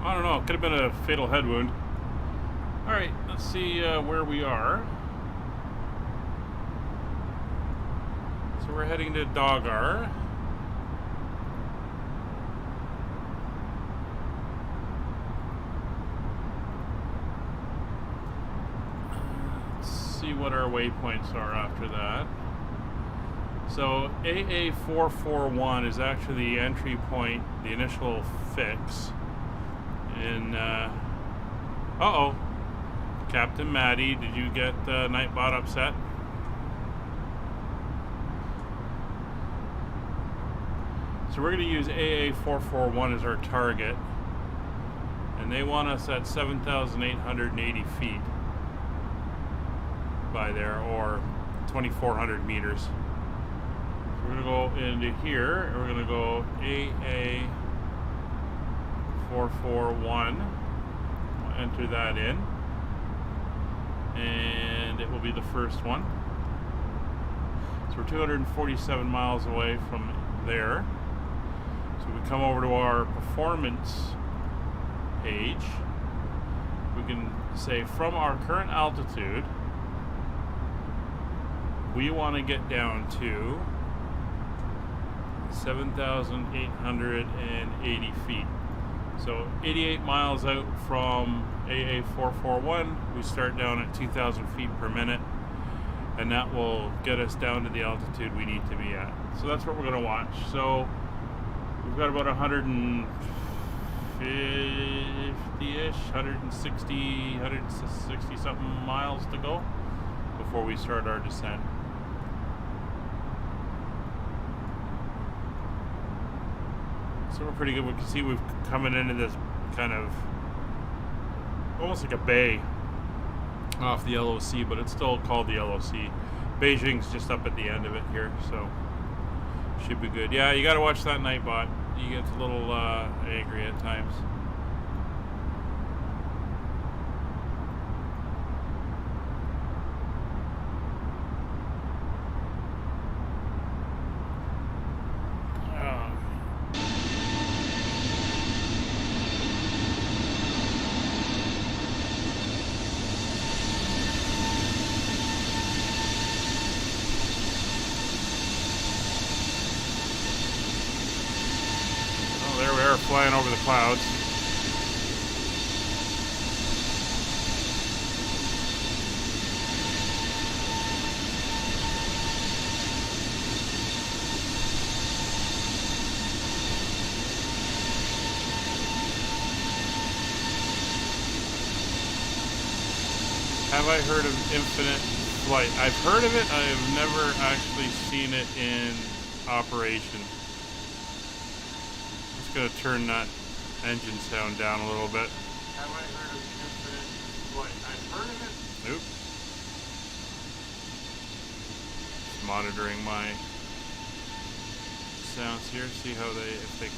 I don't know, it could have been a fatal head wound. Alright, let's see where we are. So we're heading to Dogar. Let's see what our waypoints are after that. So AA441 is actually the entry point, the initial fix. And, uh-oh. Captain Maddie, did you get Nightbot upset? So we're going to use AA441 as our target. And they want us at 7,880 feet by there, or 2,400 meters. So we're going to go into here, and we're going to go AA441. We'll enter that in. And it will be the first one. So we're 247 miles away from there. So we come over to our performance page. We can say from our current altitude, we want to get down to 7,880 feet. So 88 miles out from AA441, we start down at 2,000 feet per minute, and that will get us down to the altitude we need to be at. So that's what we're going to watch. So we've got about 150-ish, 160 something miles to go before we start our descent. So we're pretty good. We can see we've coming into this kind of almost like a bay off the LOC, but it's still called the LOC. Beijing's just up at the end of it here, so should be good. Yeah, you got to watch that Nightbot. He gets a little angry at times. Flying over the clouds. Have I heard of Infinite Flight? I've heard of it. I have never actually seen it in operation. Going to turn that engine sound down a little bit. Have I heard of Infinite Flight? I've heard of it. Nope. Just monitoring my sounds here, see how if they.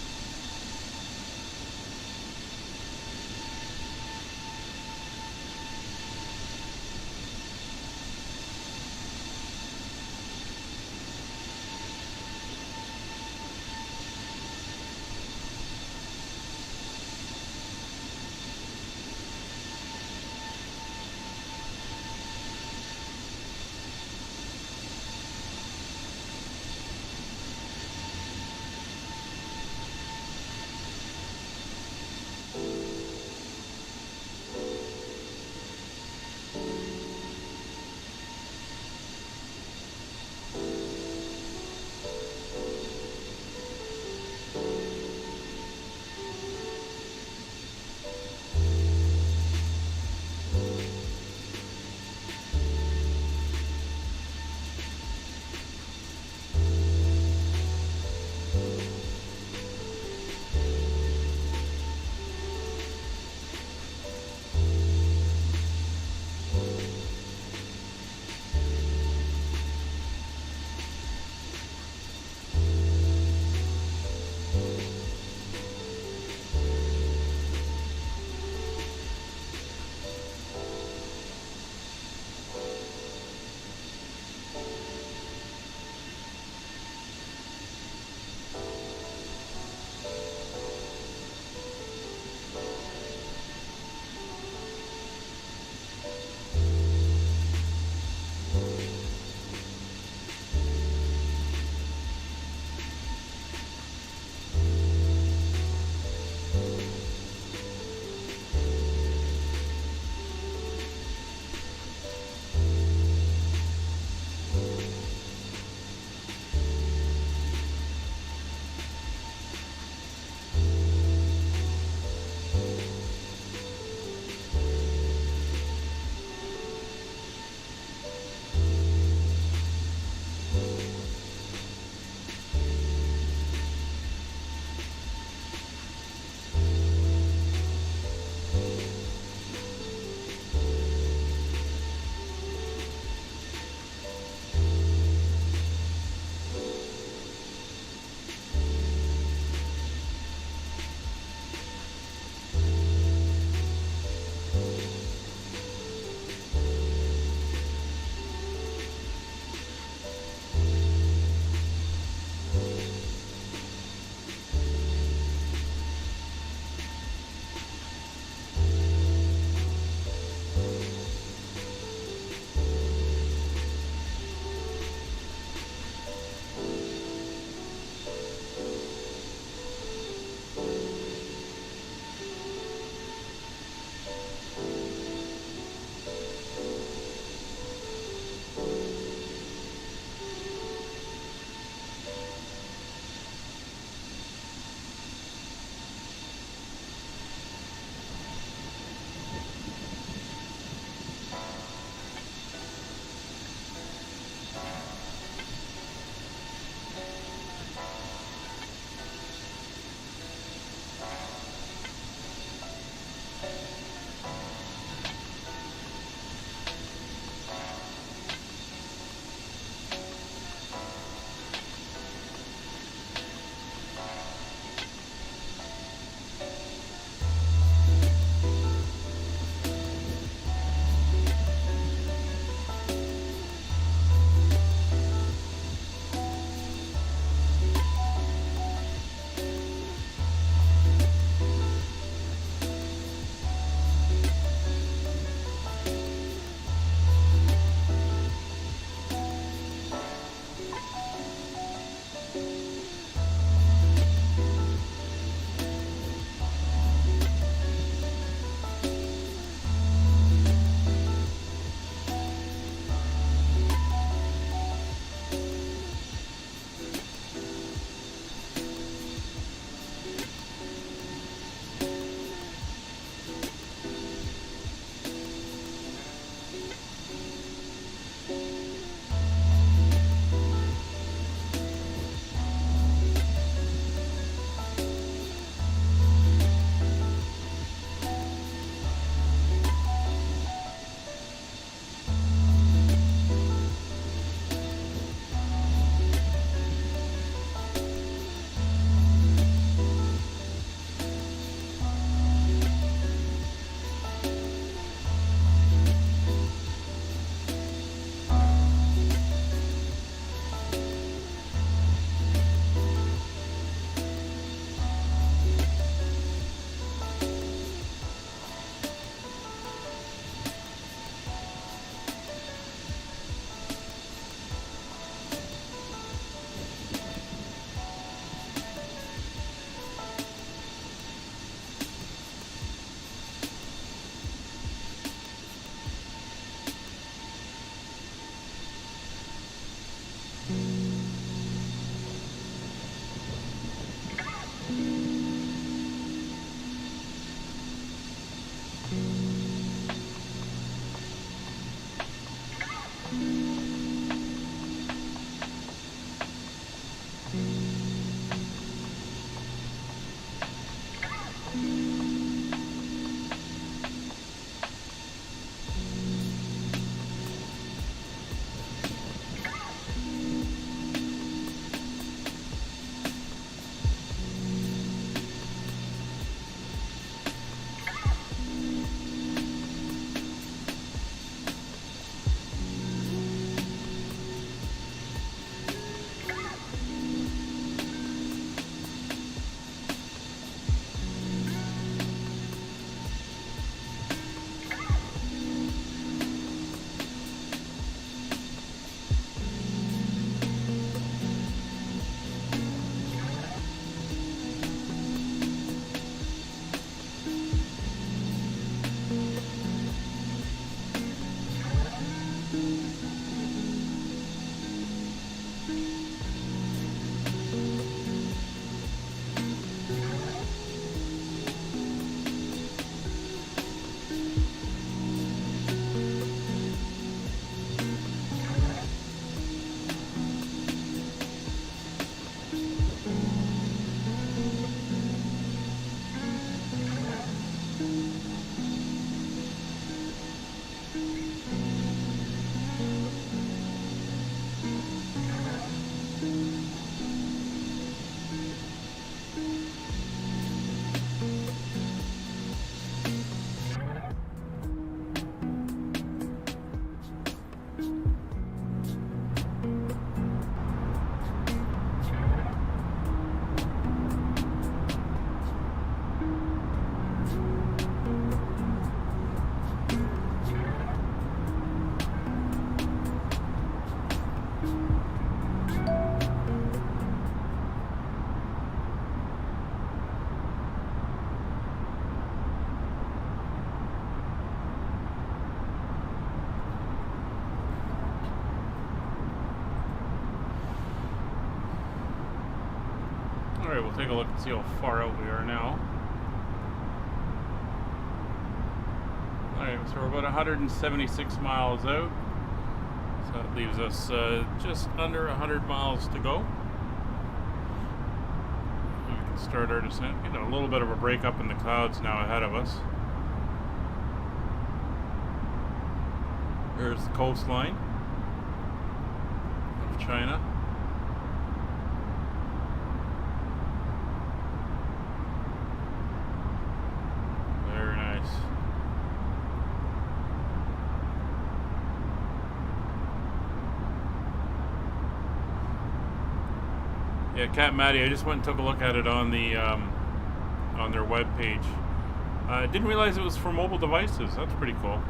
Alright, we'll take a look and see how far out we are now. Alright, so we're about 176 miles out. So that leaves us just under 100 miles to go. We can start our descent. Getting a little bit of a break up in the clouds now ahead of us. There's the coastline of China. Very nice. Yeah, Cat Maddie, I just went and took a look at it on the on their webpage. I didn't realize it was for mobile devices. That's pretty cool.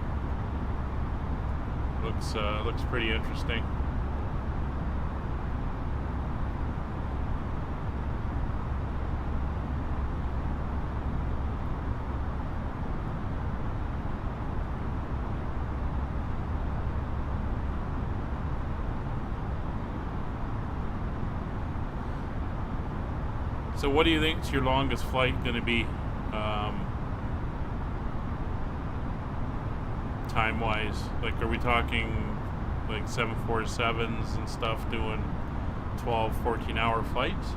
Looks pretty interesting. So what do you think is your longest flight going to be, time-wise? Like, are we talking like 747s and stuff doing 12, 14-hour flights?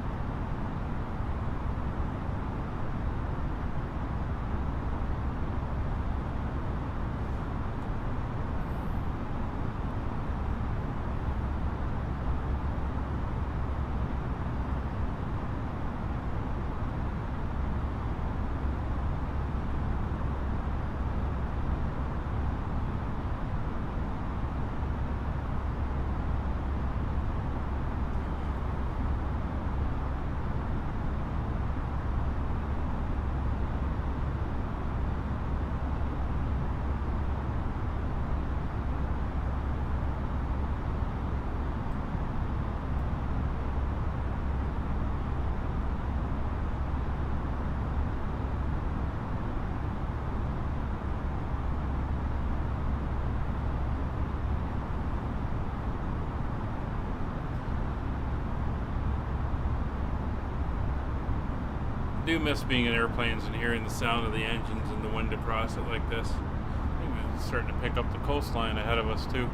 I do miss being in airplanes and hearing the sound of the engines and the wind across it like this. I think we're starting to pick up the coastline ahead of us too.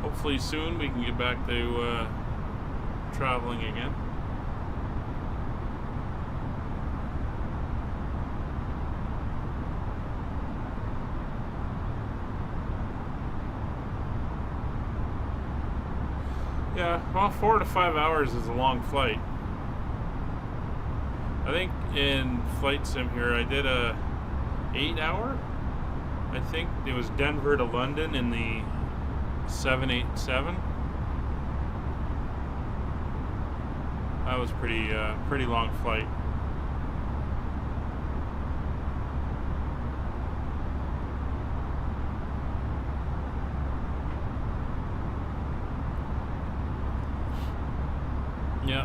Hopefully soon we can get back to traveling again. Yeah, well, 4 to 5 hours is a long flight. I think in VATSim here I did a 8-hour. I think it was Denver to London in the 787. That was pretty long flight. Yeah.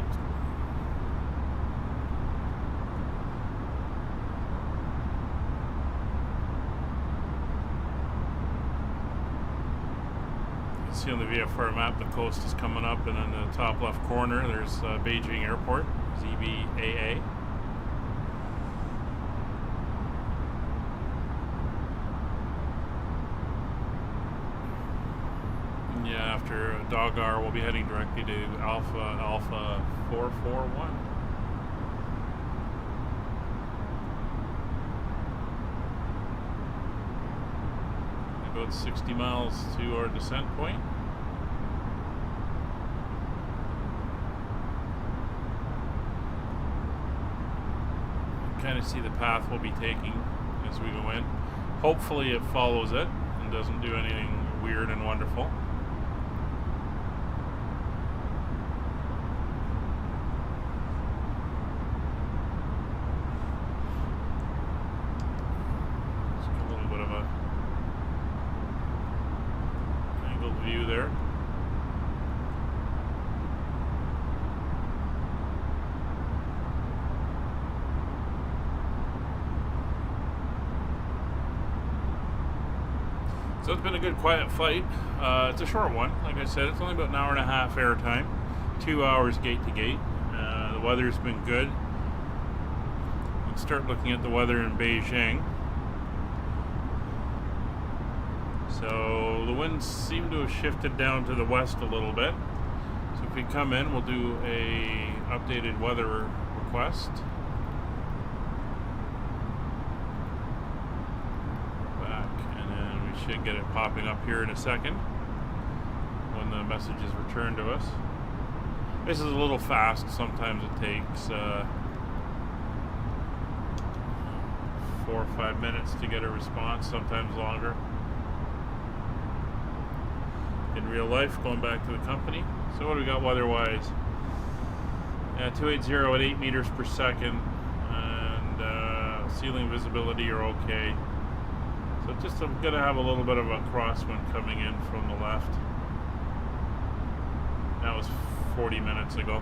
You can see on the VFR map the coast is coming up, and in the top left corner there's Beijing Airport, ZBAA. Yeah, after Dogar, we'll be heading directly to Alpha 441. About 60 miles to our descent point. Kind of see the path we'll be taking as we go in. Hopefully it follows it and doesn't do anything weird and wonderful. View there. So it's been a good quiet flight. It's a short one. Like I said, it's only about an hour and a half air time. 2 hours gate to gate. The weather's been good. Let's start looking at the weather in Beijing. So the winds seem to have shifted down to the west a little bit. So if we come in, we'll do a updated weather request. Back, and then we should get it popping up here in a second when the message is returned to us. This is a little fast. Sometimes it takes 4 or 5 minutes to get a response, sometimes longer. In real life, going back to the company. So what do we got weather-wise? 280 at 8 meters per second, and ceiling visibility are okay. So just I'm gonna have a little bit of a crosswind coming in from the left. That was 40 minutes ago.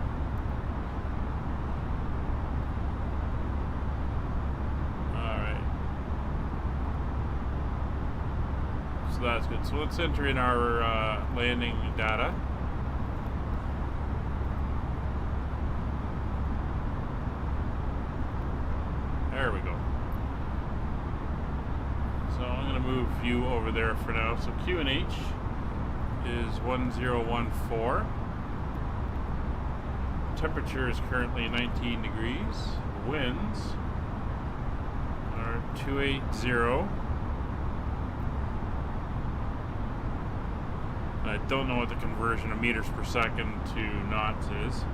Alright. So that's good. So let's enter in our landing data. There we go. So I'm going to move you over there for now. So QNH is 1014. Temperature is currently 19 degrees. Winds are 280. I don't know what the conversion of meters per second to knots is.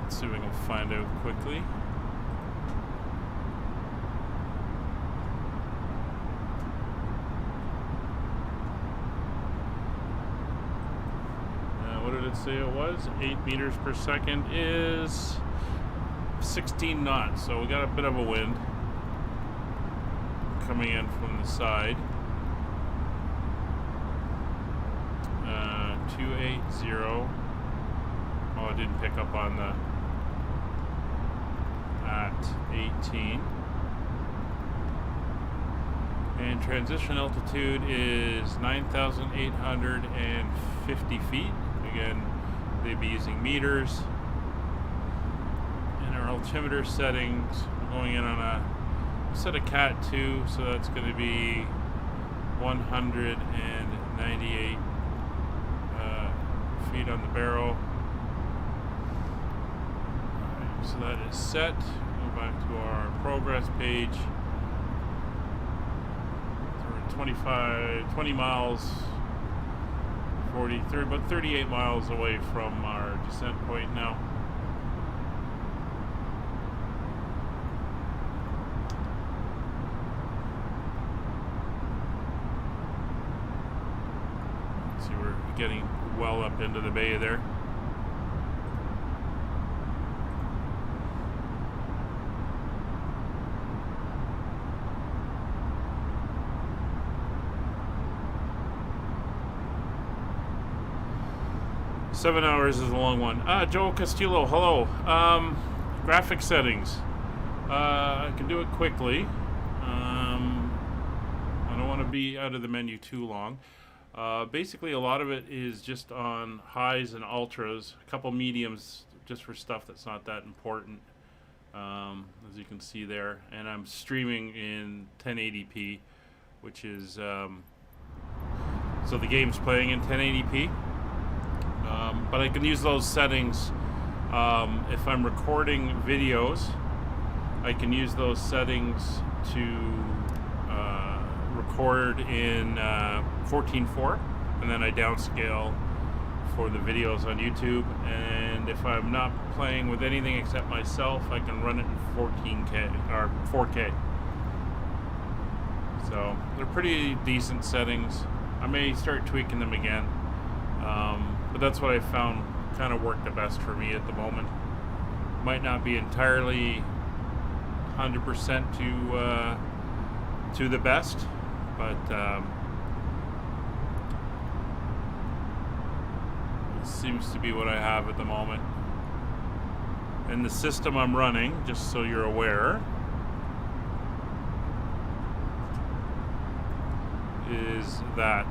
Let's see if we can find out quickly. What did it say it was? 8 meters per second is 16 knots. So we got a bit of a wind coming in from the side. 280. Oh, it didn't pick up on the at 18. And transition altitude is 9,850 feet. Again, they'd be using meters. And our altimeter settings, we're going in on a set of Cat 2, so that's going to be 198 feet on the barrel. Alright, so that is set. Go back to our progress page. So we're 20 miles, about 38 miles away from our descent point now. See, we're getting well up into the bay there. Seven hours is a long one. Joel Castillo, hello. Graphic settings. I can do it quickly. I don't want to be out of the menu too long. Basically, a lot of it is just on highs and ultras, a couple mediums just for stuff that's not that important, as you can see there. And I'm streaming in 1080p, which is, so the game's playing in 1080p. But I can use those settings if I'm recording videos. I can use those settings to record in 14:4, and then I downscale for the videos on YouTube. And if I'm not playing with anything except myself, I can run it in 14K or 4K. So they're pretty decent settings. I may start tweaking them again, but that's what I found kind of worked the best for me at the moment. Might not be entirely 100% to the best, but it seems to be what I have at the moment. And the system I'm running, just so you're aware, is that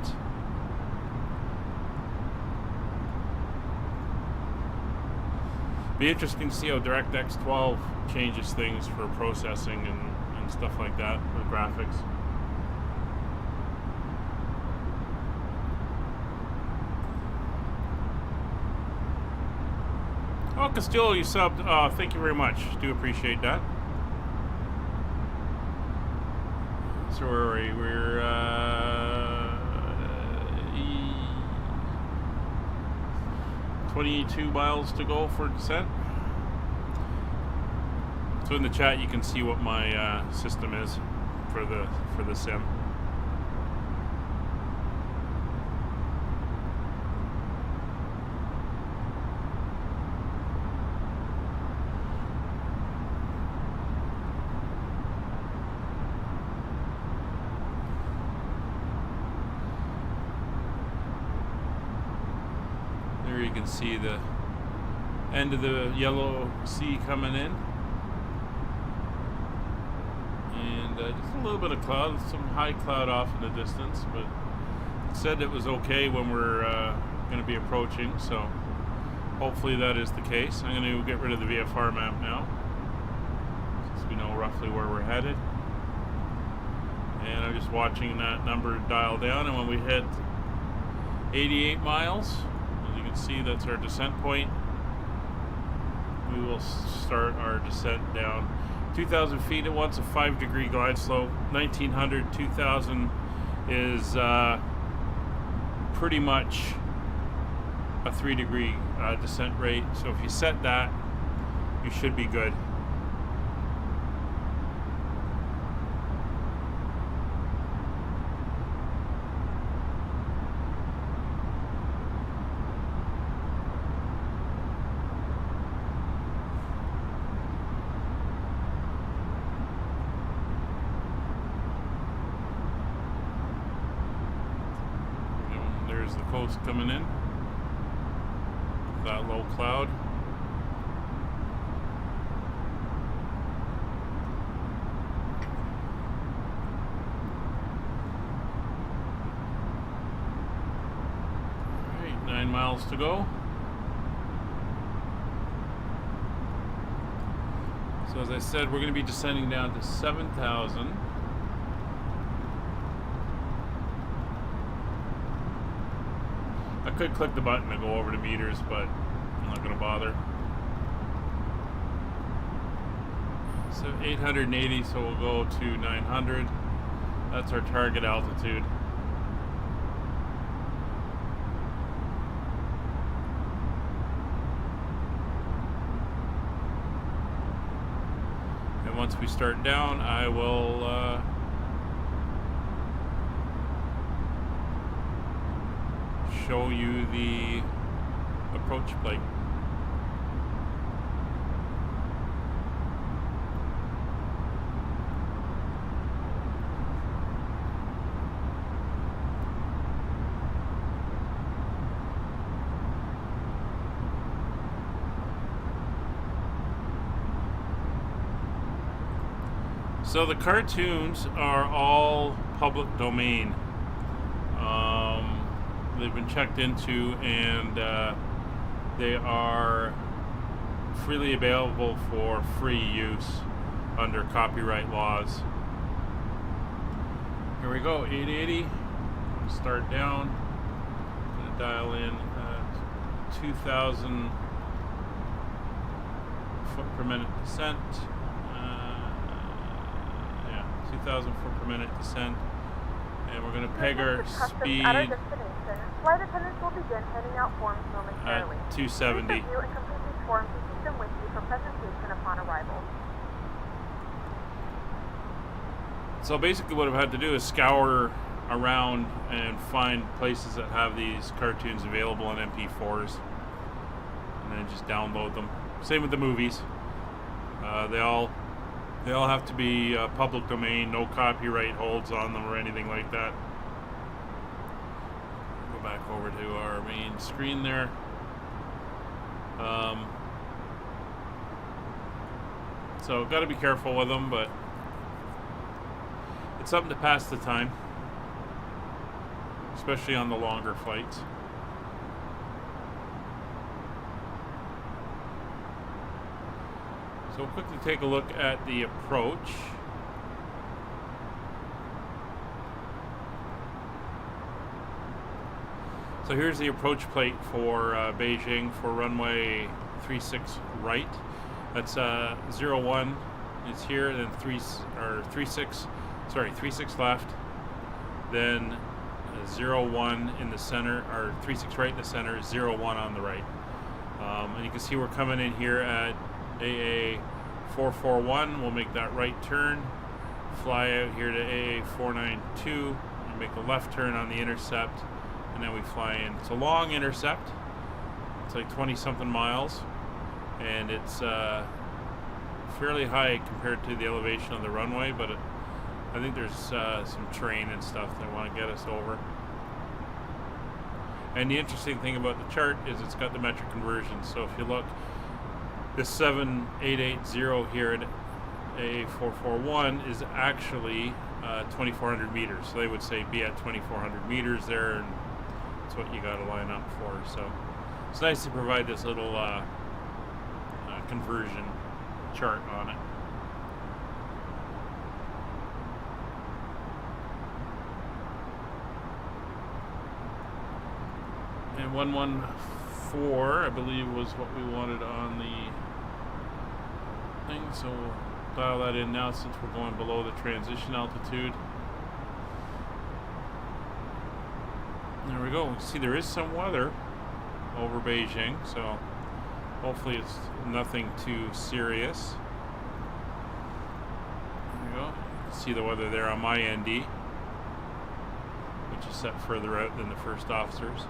be interesting to see how DirectX 12 changes things for processing and stuff like that with graphics. Oh, Castillo, you subbed. Thank you very much. Do appreciate that. So where are we? We're 22 miles to go for descent. So in the chat you can see what my system is for the sim. There you can see the end of the yellow sea coming in. And just a little bit of cloud, some high cloud off in the distance, but it said it was okay when we're going to be approaching, so hopefully that is the case. I'm going to get rid of the VFR map now, since we know roughly where we're headed. And I'm just watching that number dial down, and when we hit 88 miles, as you can see, that's our descent point. We will start our descent down. 2,000 feet, it wants a 5-degree glide slope. 1900, 2000 is pretty much a 3-degree descent rate. So if you set that, you should be good. The coast coming in, that low cloud. All right, 9 miles to go. So as I said, we're going to be descending down to 7,000. I could click the button and go over to meters, but I'm not going to bother. So 880, so we'll go to 900. That's our target altitude. And once we start down, I will show you the approach plate. So the cartoons are all public domain. They've been checked into, and they are freely available for free use under copyright laws. Here we go, 880. Start down. I'm going to dial in 2,000 foot per minute descent. 2,000 foot per minute descent. And we're going to peg our speed at our destination. Flight attendants will begin handing out forms momentarily. at 270. Please review and complete these forms and keep them with you for presentation upon arrival. So basically what I've had to do is scour around and find places that have these cartoons available on MP4s, and then just download them. Same with the movies. They all have to be public domain, no copyright holds on them or anything like that. Go back over to our main screen there. So got to be careful with them, but it's something to pass the time. especially on the longer flights. So we'll quickly take a look at the approach. So here's the approach plate for Beijing for runway 36 right. That's 01 is here, and then 36 left, then 01 in the center, or 36 right in the center, 01 on the right. And you can see we're coming in here at AA 441. We'll make that right turn, fly out here to AA 492, and make a left turn on the intercept, and then we fly in. It's a long intercept. It's like 20-something miles, and it's fairly high compared to the elevation of the runway, but I think there's some terrain and stuff that want to get us over. And the interesting thing about the chart is it's got the metric conversion. So if you look, this 7880 here at A441 is actually 2,400 meters. So they would say be at 2,400 meters there, and that's what you got to line up for. So it's nice to provide this little conversion chart on it. And 114, I believe, was what we wanted on the thing, so we'll dial that in now since we're going below the transition altitude. There we go. See, there is some weather over Beijing, so hopefully it's nothing too serious. There we go. You can see the weather there on my ND, which is set further out than the first officer's.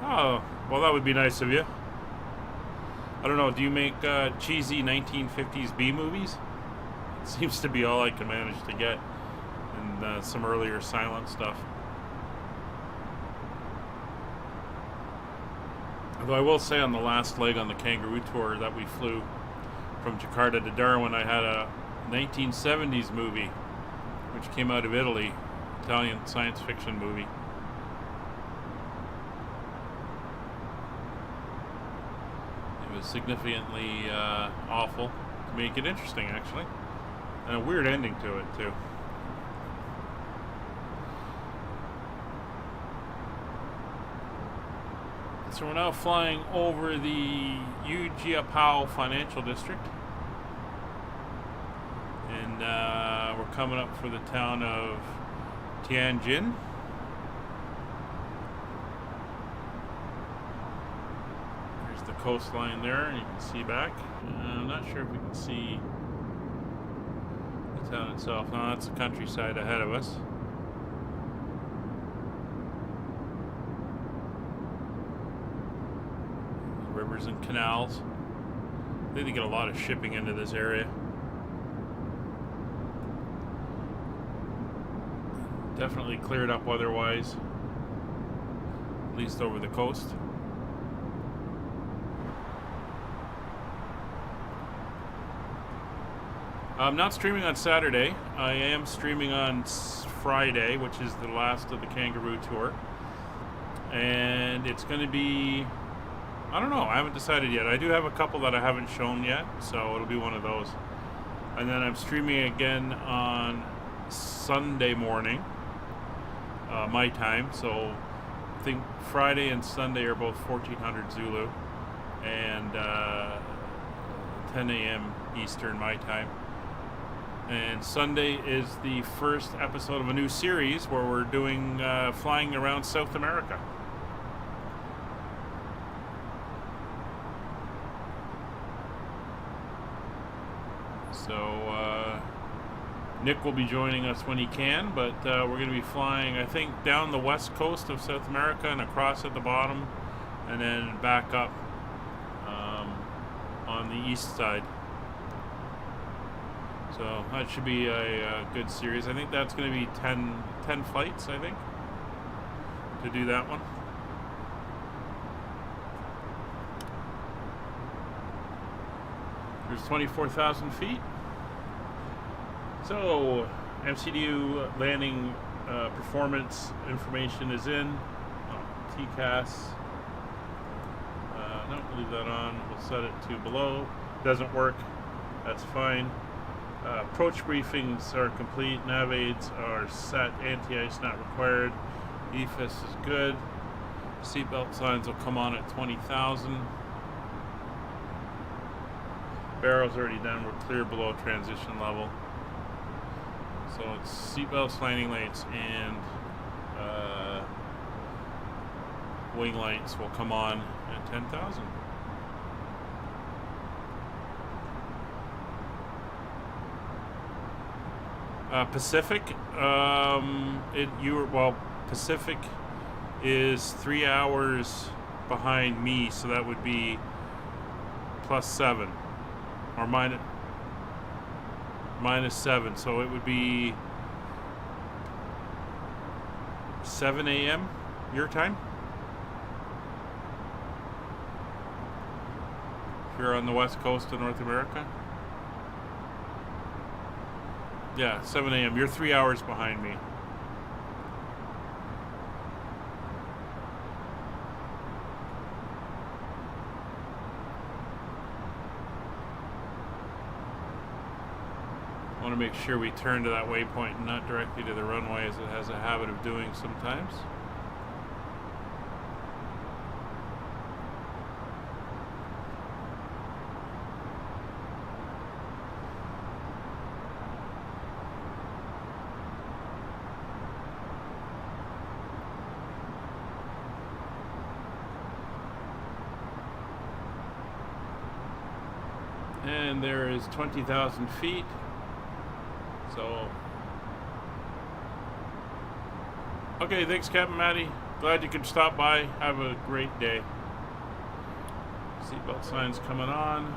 Oh, well, that would be nice of you. I don't know, do you make cheesy 1950s B movies? It seems to be all I can manage to get, and some earlier silent stuff. Although I will say on the last leg on the Kangaroo tour that we flew from Jakarta to Darwin, I had a 1970s movie which came out of Italy, Italian science fiction movie. Significantly awful to make it interesting, actually, and a weird ending to it too. So we're now flying over the Ujiapao Financial District, and we're coming up for the town of Tianjin. Coastline there, and you can see back. I'm not sure if we can see the town itself. No, that's the countryside ahead of us. Rivers and canals. I think they get a lot of shipping into this area. Definitely cleared up weather-wise, at least over the coast. I'm not streaming on Saturday. I am streaming on Friday, which is the last of the Kangaroo tour. And it's going to be, I don't know, I haven't decided yet. I do have a couple that I haven't shown yet, so it'll be one of those. And then I'm streaming again on Sunday morning, my time. So I think Friday and Sunday are both 1400 Zulu and 10 a.m. Eastern, my time. And Sunday is the first episode of a new series where we're doing flying around South America. So Nick will be joining us when he can, but we're going to be flying, I think, down the west coast of South America and across at the bottom, and then back up on the east side. So that should be a good series. I think that's going to be 10 flights, I think, to do that one. There's 24,000 feet. So, MCDU landing performance information is in. TCAS. No, leave that on. We'll set it to below. Doesn't work. That's fine. Approach briefings are complete. Nav aids are set. Anti-ice not required. EFIS is good. Seatbelt signs will come on at 20,000. Barrel's already done. We're clear below transition level. So it's seatbelts, landing lights, and wing lights will come on at 10,000. Pacific, Pacific is 3 hours behind me, so that would be +7 or -7, so it would be 7 a.m. your time. If you're on the west coast of North America. Yeah, 7 a.m. You're 3 hours behind me. I want to make sure we turn to that waypoint and not directly to the runway, as it has a habit of doing sometimes. And there is 20,000 feet. So, okay, thanks, Captain Matty. Glad you could stop by. Have a great day. Seatbelt signs coming on.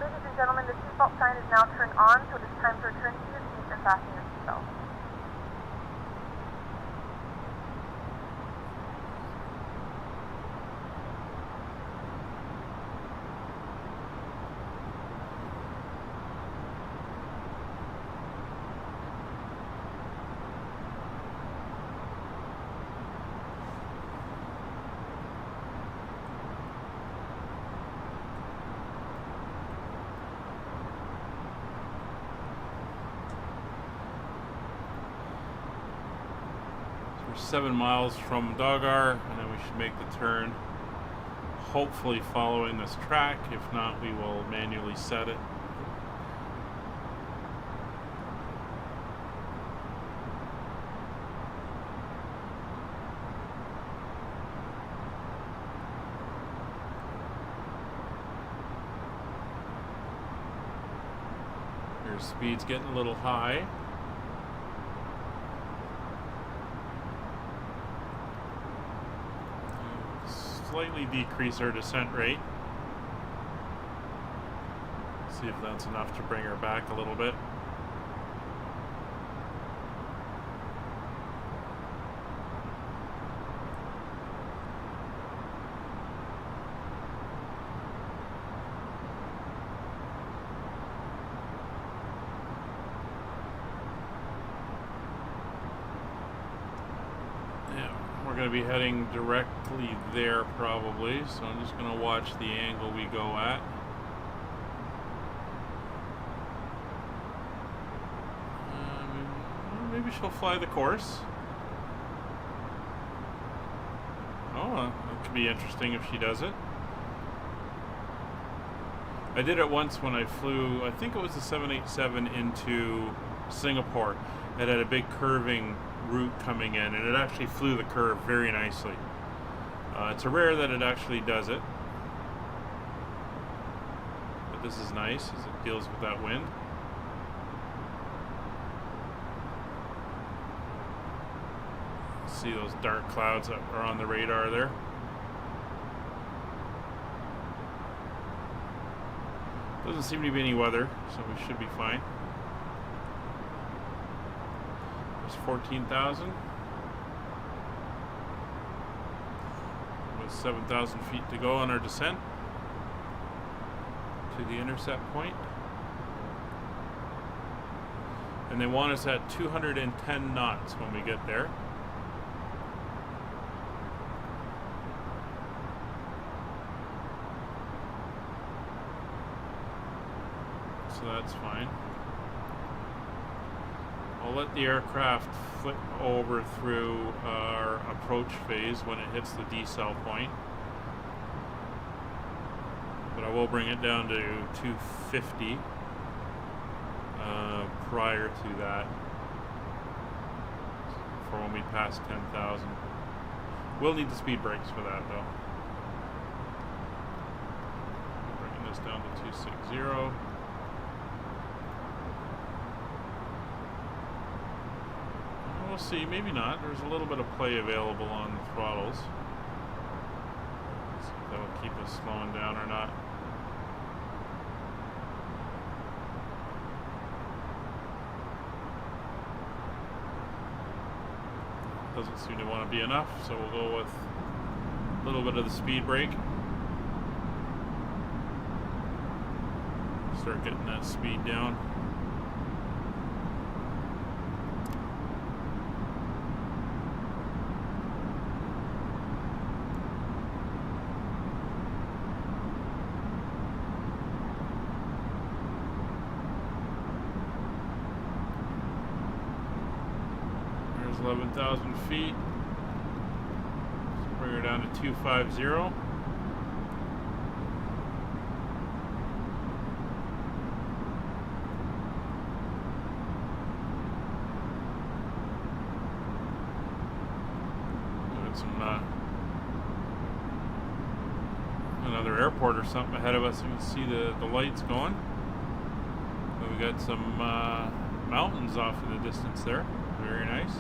Ladies and gentlemen, the seatbelt sign is now turned on, so it is time to return to your seats and fasten your seatbelt. We're 7 miles from Dogar, and then we should make the turn. Hopefully following this track. If not, we will manually set it. Your speed's getting a little high. Slightly decrease our descent rate. See if that's enough to bring her back a little bit. We're going to be heading directly there probably, so I'm just going to watch the angle we go at. Maybe she'll fly the course. Oh, that could be interesting if she does it. I did it once when I flew, I think it was the 787 into Singapore. It had a big curving route coming in, and it actually flew the curve very nicely. It's rare that it actually does it, but this is nice as it deals with that wind. See those dark clouds that are on the radar there. Doesn't seem to be any weather, so we should be fine. There's 14,000. With 7,000 feet to go on our descent to the intercept point. And they want us at 210 knots when we get there. So that's fine. I'll let the aircraft flip over through our approach phase when it hits the decel point. But I will bring it down to 250 prior to that, for when we pass 10,000. We'll need the speed brakes for that though. Bringing this down to 260. We'll see, maybe not. There's a little bit of play available on the throttles. Let's see if that'll keep us slowing down or not. Doesn't seem to want to be enough, so we'll go with a little bit of the speed brake. Start getting that speed down. There's 11,000 feet. Let's bring her down to 250. Another airport or something ahead of us. You can see the lights going. And we got some mountains off in the distance there. Very nice.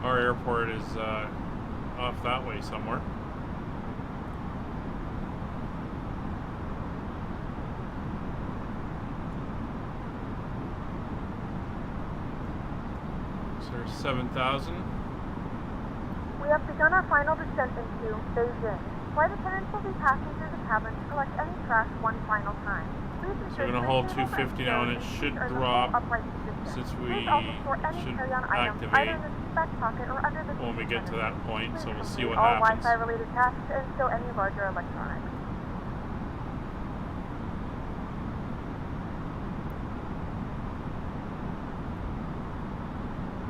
Our airport is off that way somewhere. So there's 7,000. We have begun our final descent into Beijing. Flight attendants will be passing through the cabin to collect any trash one final time. Please So we're going to hold 250 now, and it should drop since we should activate when we get to that point, so we'll see what happens. All Wi-Fi related tasks and still any larger electronics.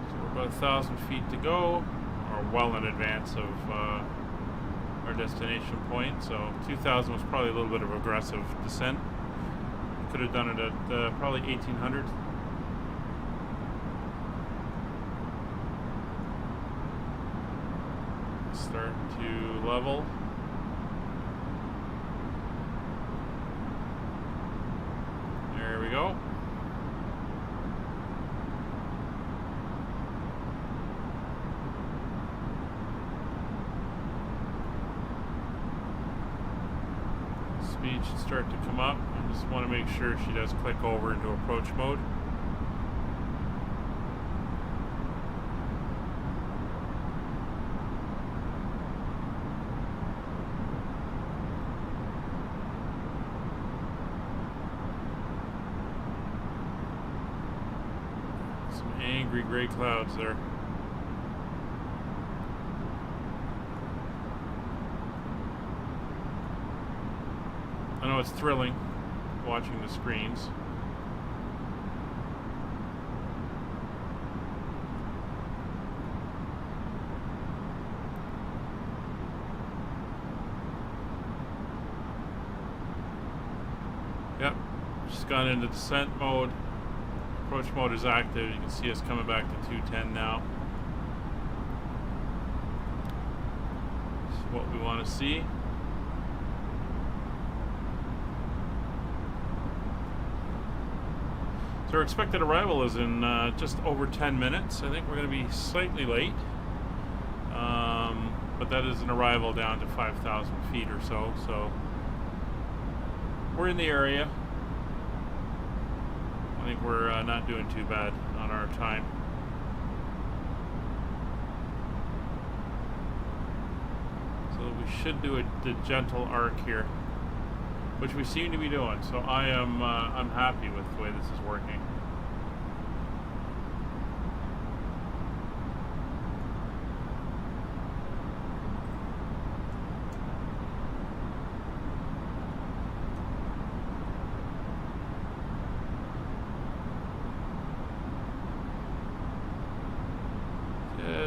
So we're about 1,000 feet to go, or well in advance of our destination point, so 2,000 was probably a little bit of aggressive descent. Could have done it at probably 1,800. Start to level. There we go. Speed should start to come up. I just want to make sure she does click over into approach mode. Some angry gray clouds there. I know it's thrilling watching the screens. Yep, just gone into descent mode. Approach mode is active. You can see us coming back to 210 now. This is what we want to see. So our expected arrival is in just over 10 minutes. I think we're going to be slightly late. But that is an arrival down to 5,000 feet or so. So we're in the area. I think we're not doing too bad on our time. So we should do the gentle arc here, which we seem to be doing. So I'm happy with the way this is working.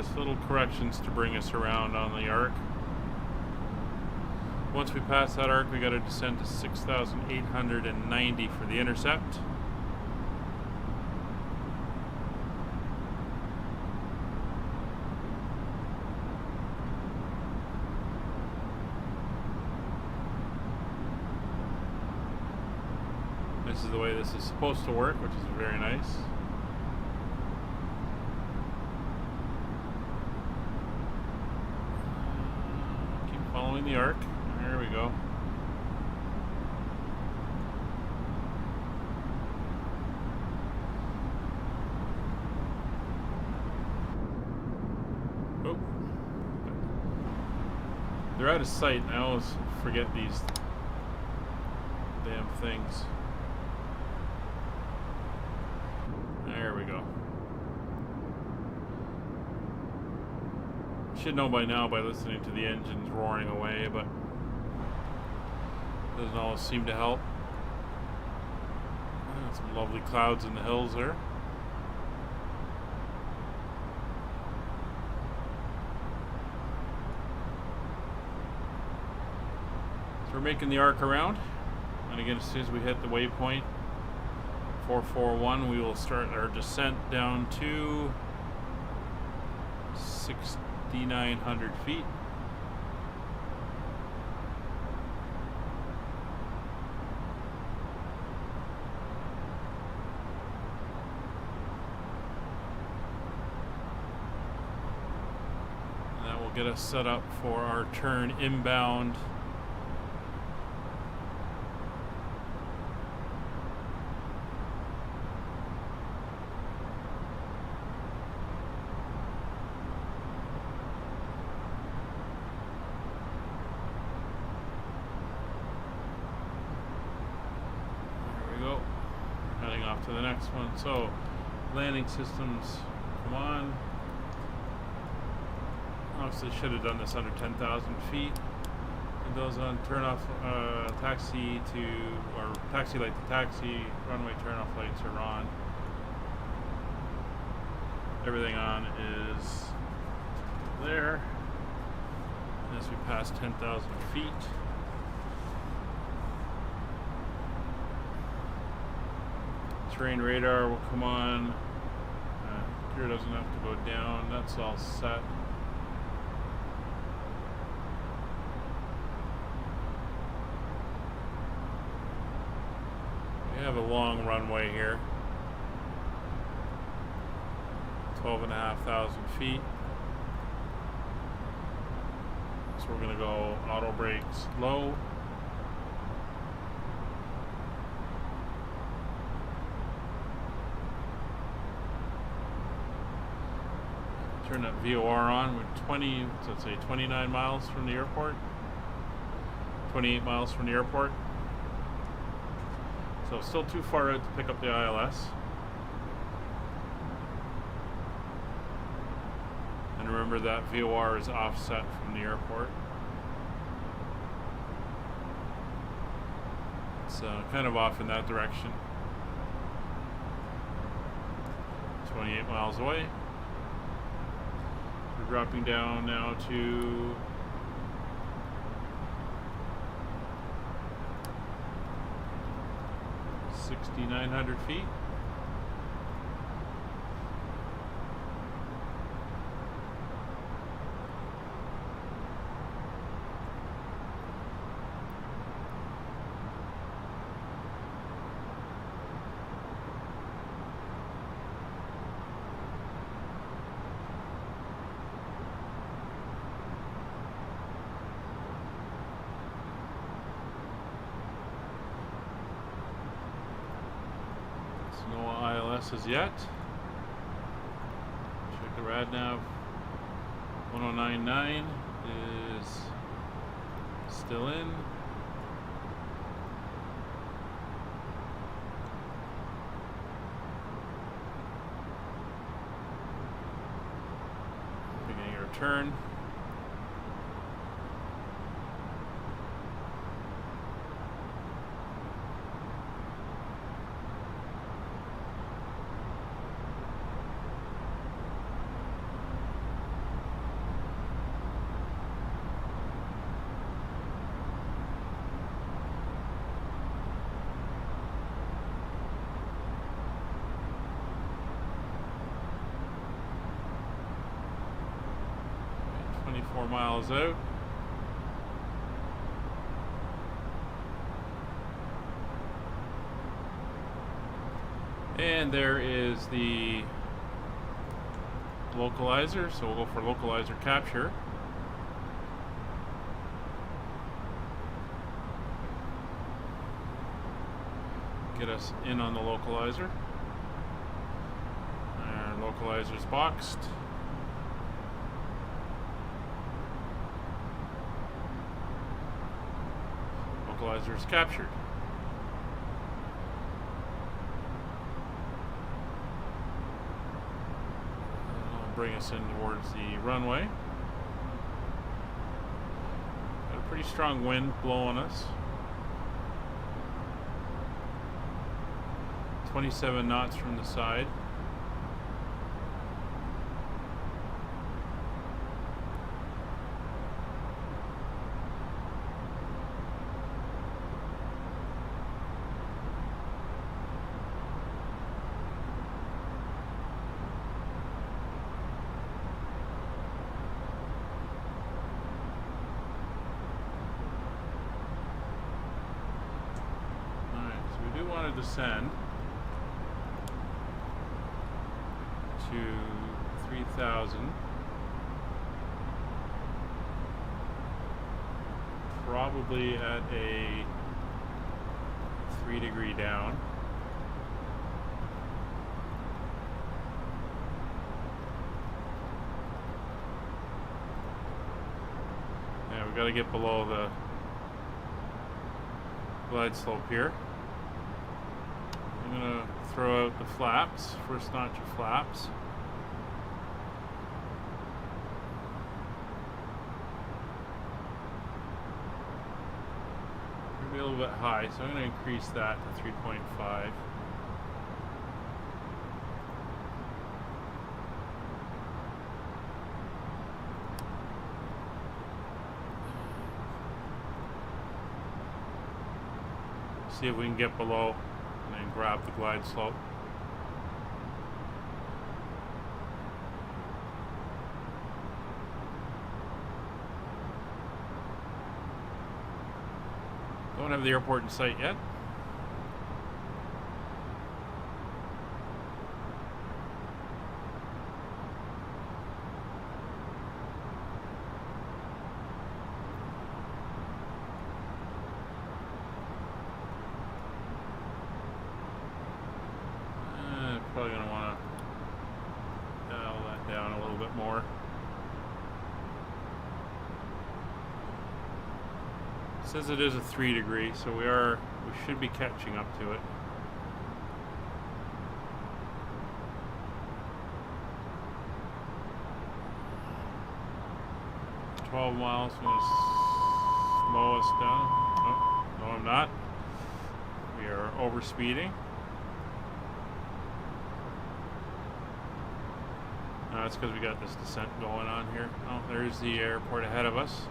Just little corrections to bring us around on the arc. Once we pass that arc, we got to descend to 6,890 for the intercept. This is the way this is supposed to work, which is very nice. Keep following the arc. There we go. Oh. They're out of sight, and I always forget these damn things. There we go. Should know by now by listening to the engines roaring away, but doesn't always seem to help. Some lovely clouds in the hills there. So we're making the arc around, and again, as soon as we hit the waypoint 441, we will start our descent down to 6,900 feet. Get us set up for our turn inbound. There we go. Heading off to the next one. So, landing systems, come on. Obviously should have done this under 10,000 feet. It goes on turn off taxi to, or taxi light to taxi, runway turn off lights are on. Everything on is there. As we pass 10,000 feet. Terrain radar will come on. Gear doesn't have to go down, that's all set. We have a long runway here, 12,500 feet. So we're going to go auto brakes low. Turn that VOR on. We're 20, so let's say 29 miles from the airport, 28 miles from the airport. So still too far out to pick up the ILS. And remember that VOR is offset from the airport. It's kind of off in that direction. 28 miles away. We're dropping down now to 6,900 feet. No ILSs yet. Check the rad nav. 1099 is still in. Beginning your turn. Miles out. And there is the localizer, so we'll go for localizer capture. Get us in on the localizer. Our localizer's boxed. Localizer is captured. That'll bring us in towards the runway. Got a pretty strong wind blowing us. 27 knots from the side. Descend to 3,000, probably at a 3-degree down. Yeah, we got to get below the glide slope here. I'm going to throw out the flaps, first notch of flaps. Maybe a little bit high, so I'm going to increase that to 3.5. See if we can get below and grab the glide slope. Don't have the airport in sight yet. Probably going to want to dial that down a little bit more. It says it is a 3-degree, so we should be catching up to it. It's 12 miles. I'm going to slow us down. Oh, no, I'm not. We are overspeeding. That's because we got this descent going on here. Oh, there's the airport ahead of us.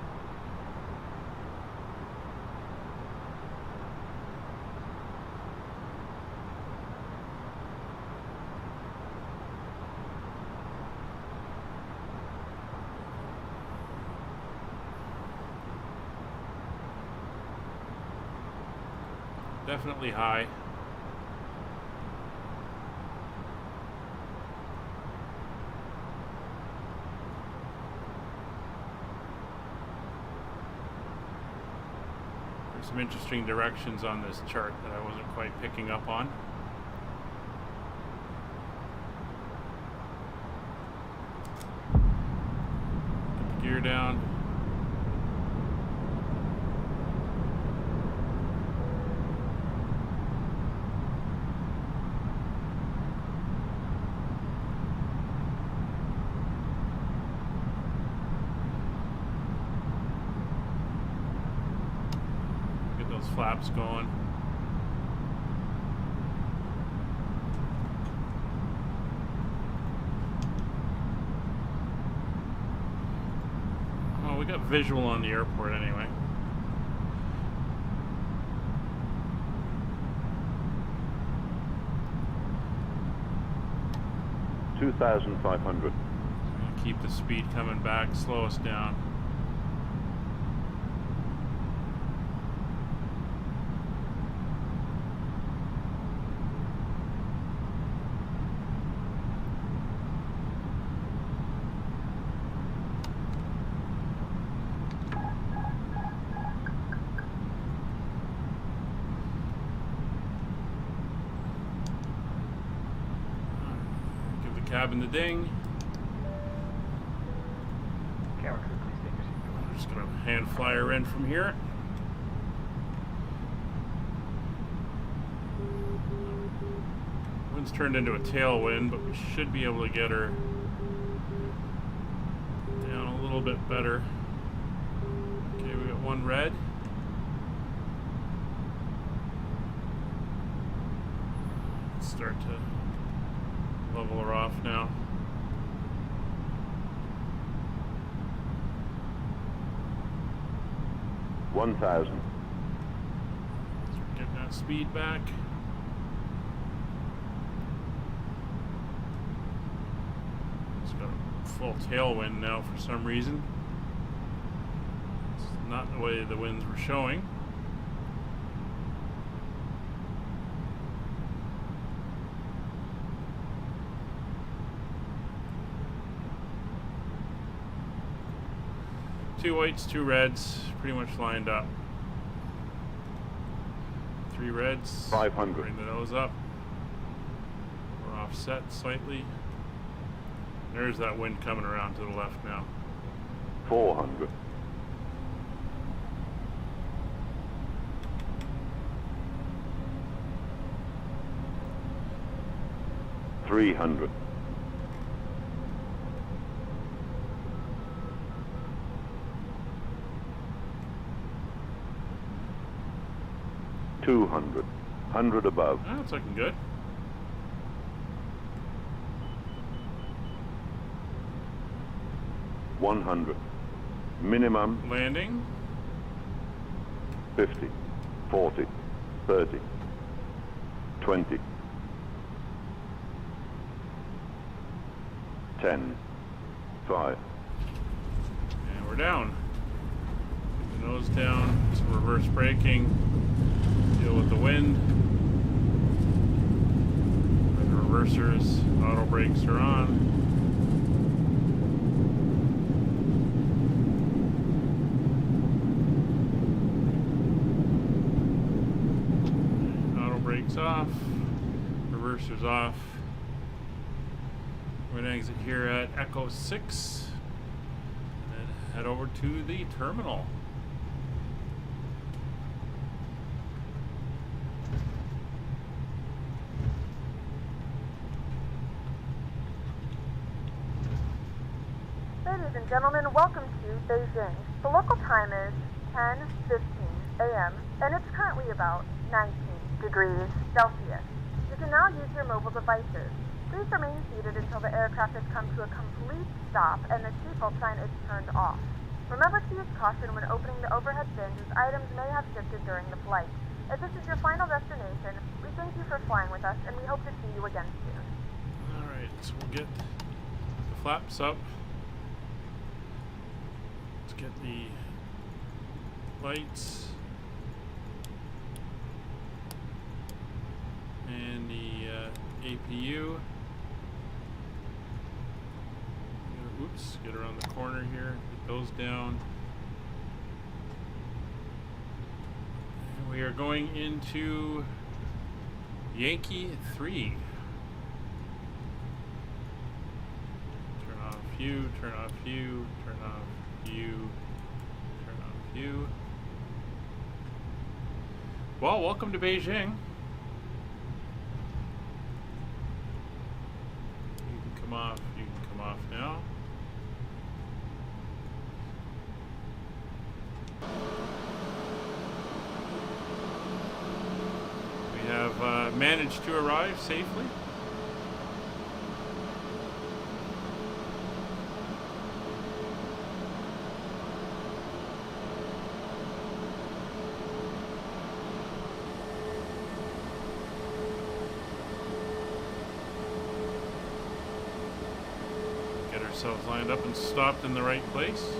Definitely high. Some interesting directions on this chart that I wasn't quite picking up on. down. Get those flaps going. We got visual on the airport anyway. $2,500. Keep the speed coming back, slow us down. Cabin the ding. Camera crew, please take your seat. I'm just gonna hand fly her in from here. Wind's turned into a tailwind, but we should be able to get her down a little bit better. Okay, we got one red. Let's start to level her off now. $1,000. So we're getting that speed back. It's got a full tailwind now for some reason. It's not the way the winds were showing. Two whites, two reds, pretty much lined up. Three reds. 500. Bring the nose up. We're offset slightly. There's that wind coming around to the left now. 400. $300. 200. 100 above. Oh, it's looking good. $100. Minimum Landing. 50, 40, 30, 20, 10, 5. And we're down. Keep the nose down. Some reverse braking. Deal with the wind. The reversers, auto brakes are on. Auto brakes off. Reversers off. We're going to exit here at Echo 6 and then head over to the terminal. Ladies and gentlemen, welcome to Beijing. The local time is 10:15 a.m. and it's currently about 19 degrees Celsius. You can now use your mobile devices. Please remain seated until the aircraft has come to a complete stop and the seatbelt sign is turned off. Remember to use caution when opening the overhead bins as items may have shifted during the flight. If this is your final destination, we thank you for flying with us and we hope to see you again soon. Alright, so we'll get the flaps up. Let's get the lights and the APU. Oops, get around the corner here, get those down. And we are going into Yankee 3. Turn off view, turn off view, turn off view. Turn on view. Well, welcome to Beijing. You can come off. You can come off now. We have managed to arrive safely. Get ourselves lined up and stopped in the right place.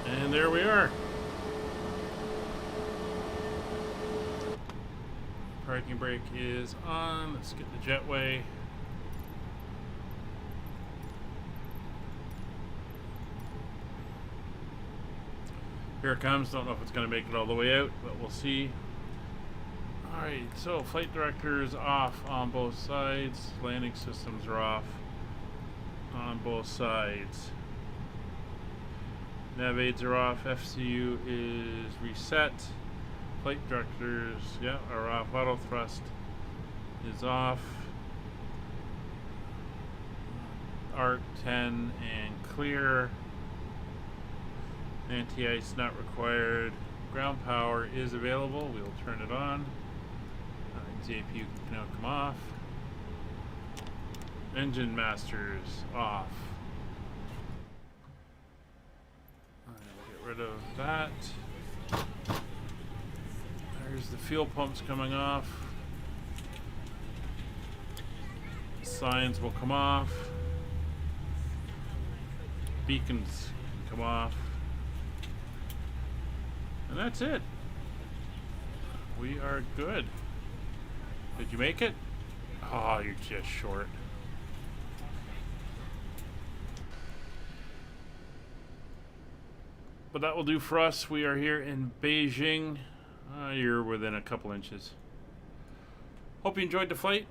And there we are. Parking brake is on. Let's get the jetway. Here it comes. Don't know if it's going to make it all the way out, but we'll see. Alright, so flight director is off on both sides. Landing systems are off on both sides. Nav aids are off. FCU is reset. Flight directors, yeah, are off. Auto thrust is off. ARC 10 and clear. Anti-ice not required. Ground power is available. We'll turn it on. ZAPU can now come off. Engine masters off. We'll get rid of that. There's the fuel pumps coming off. Signs will come off. Beacons can come off. And that's it. We are good. Did you make it? Oh, you're just short. But that will do for us. We are here in Beijing. You're within a couple inches. Hope you enjoyed the flight.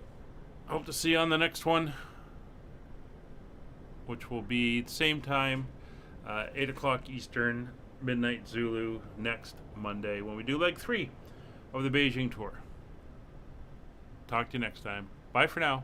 Hope to see you on the next one, which will be the same time, 8 o'clock Eastern, midnight Zulu, next Monday when we do leg 3 of the Beijing tour. Talk to you next time. Bye for now.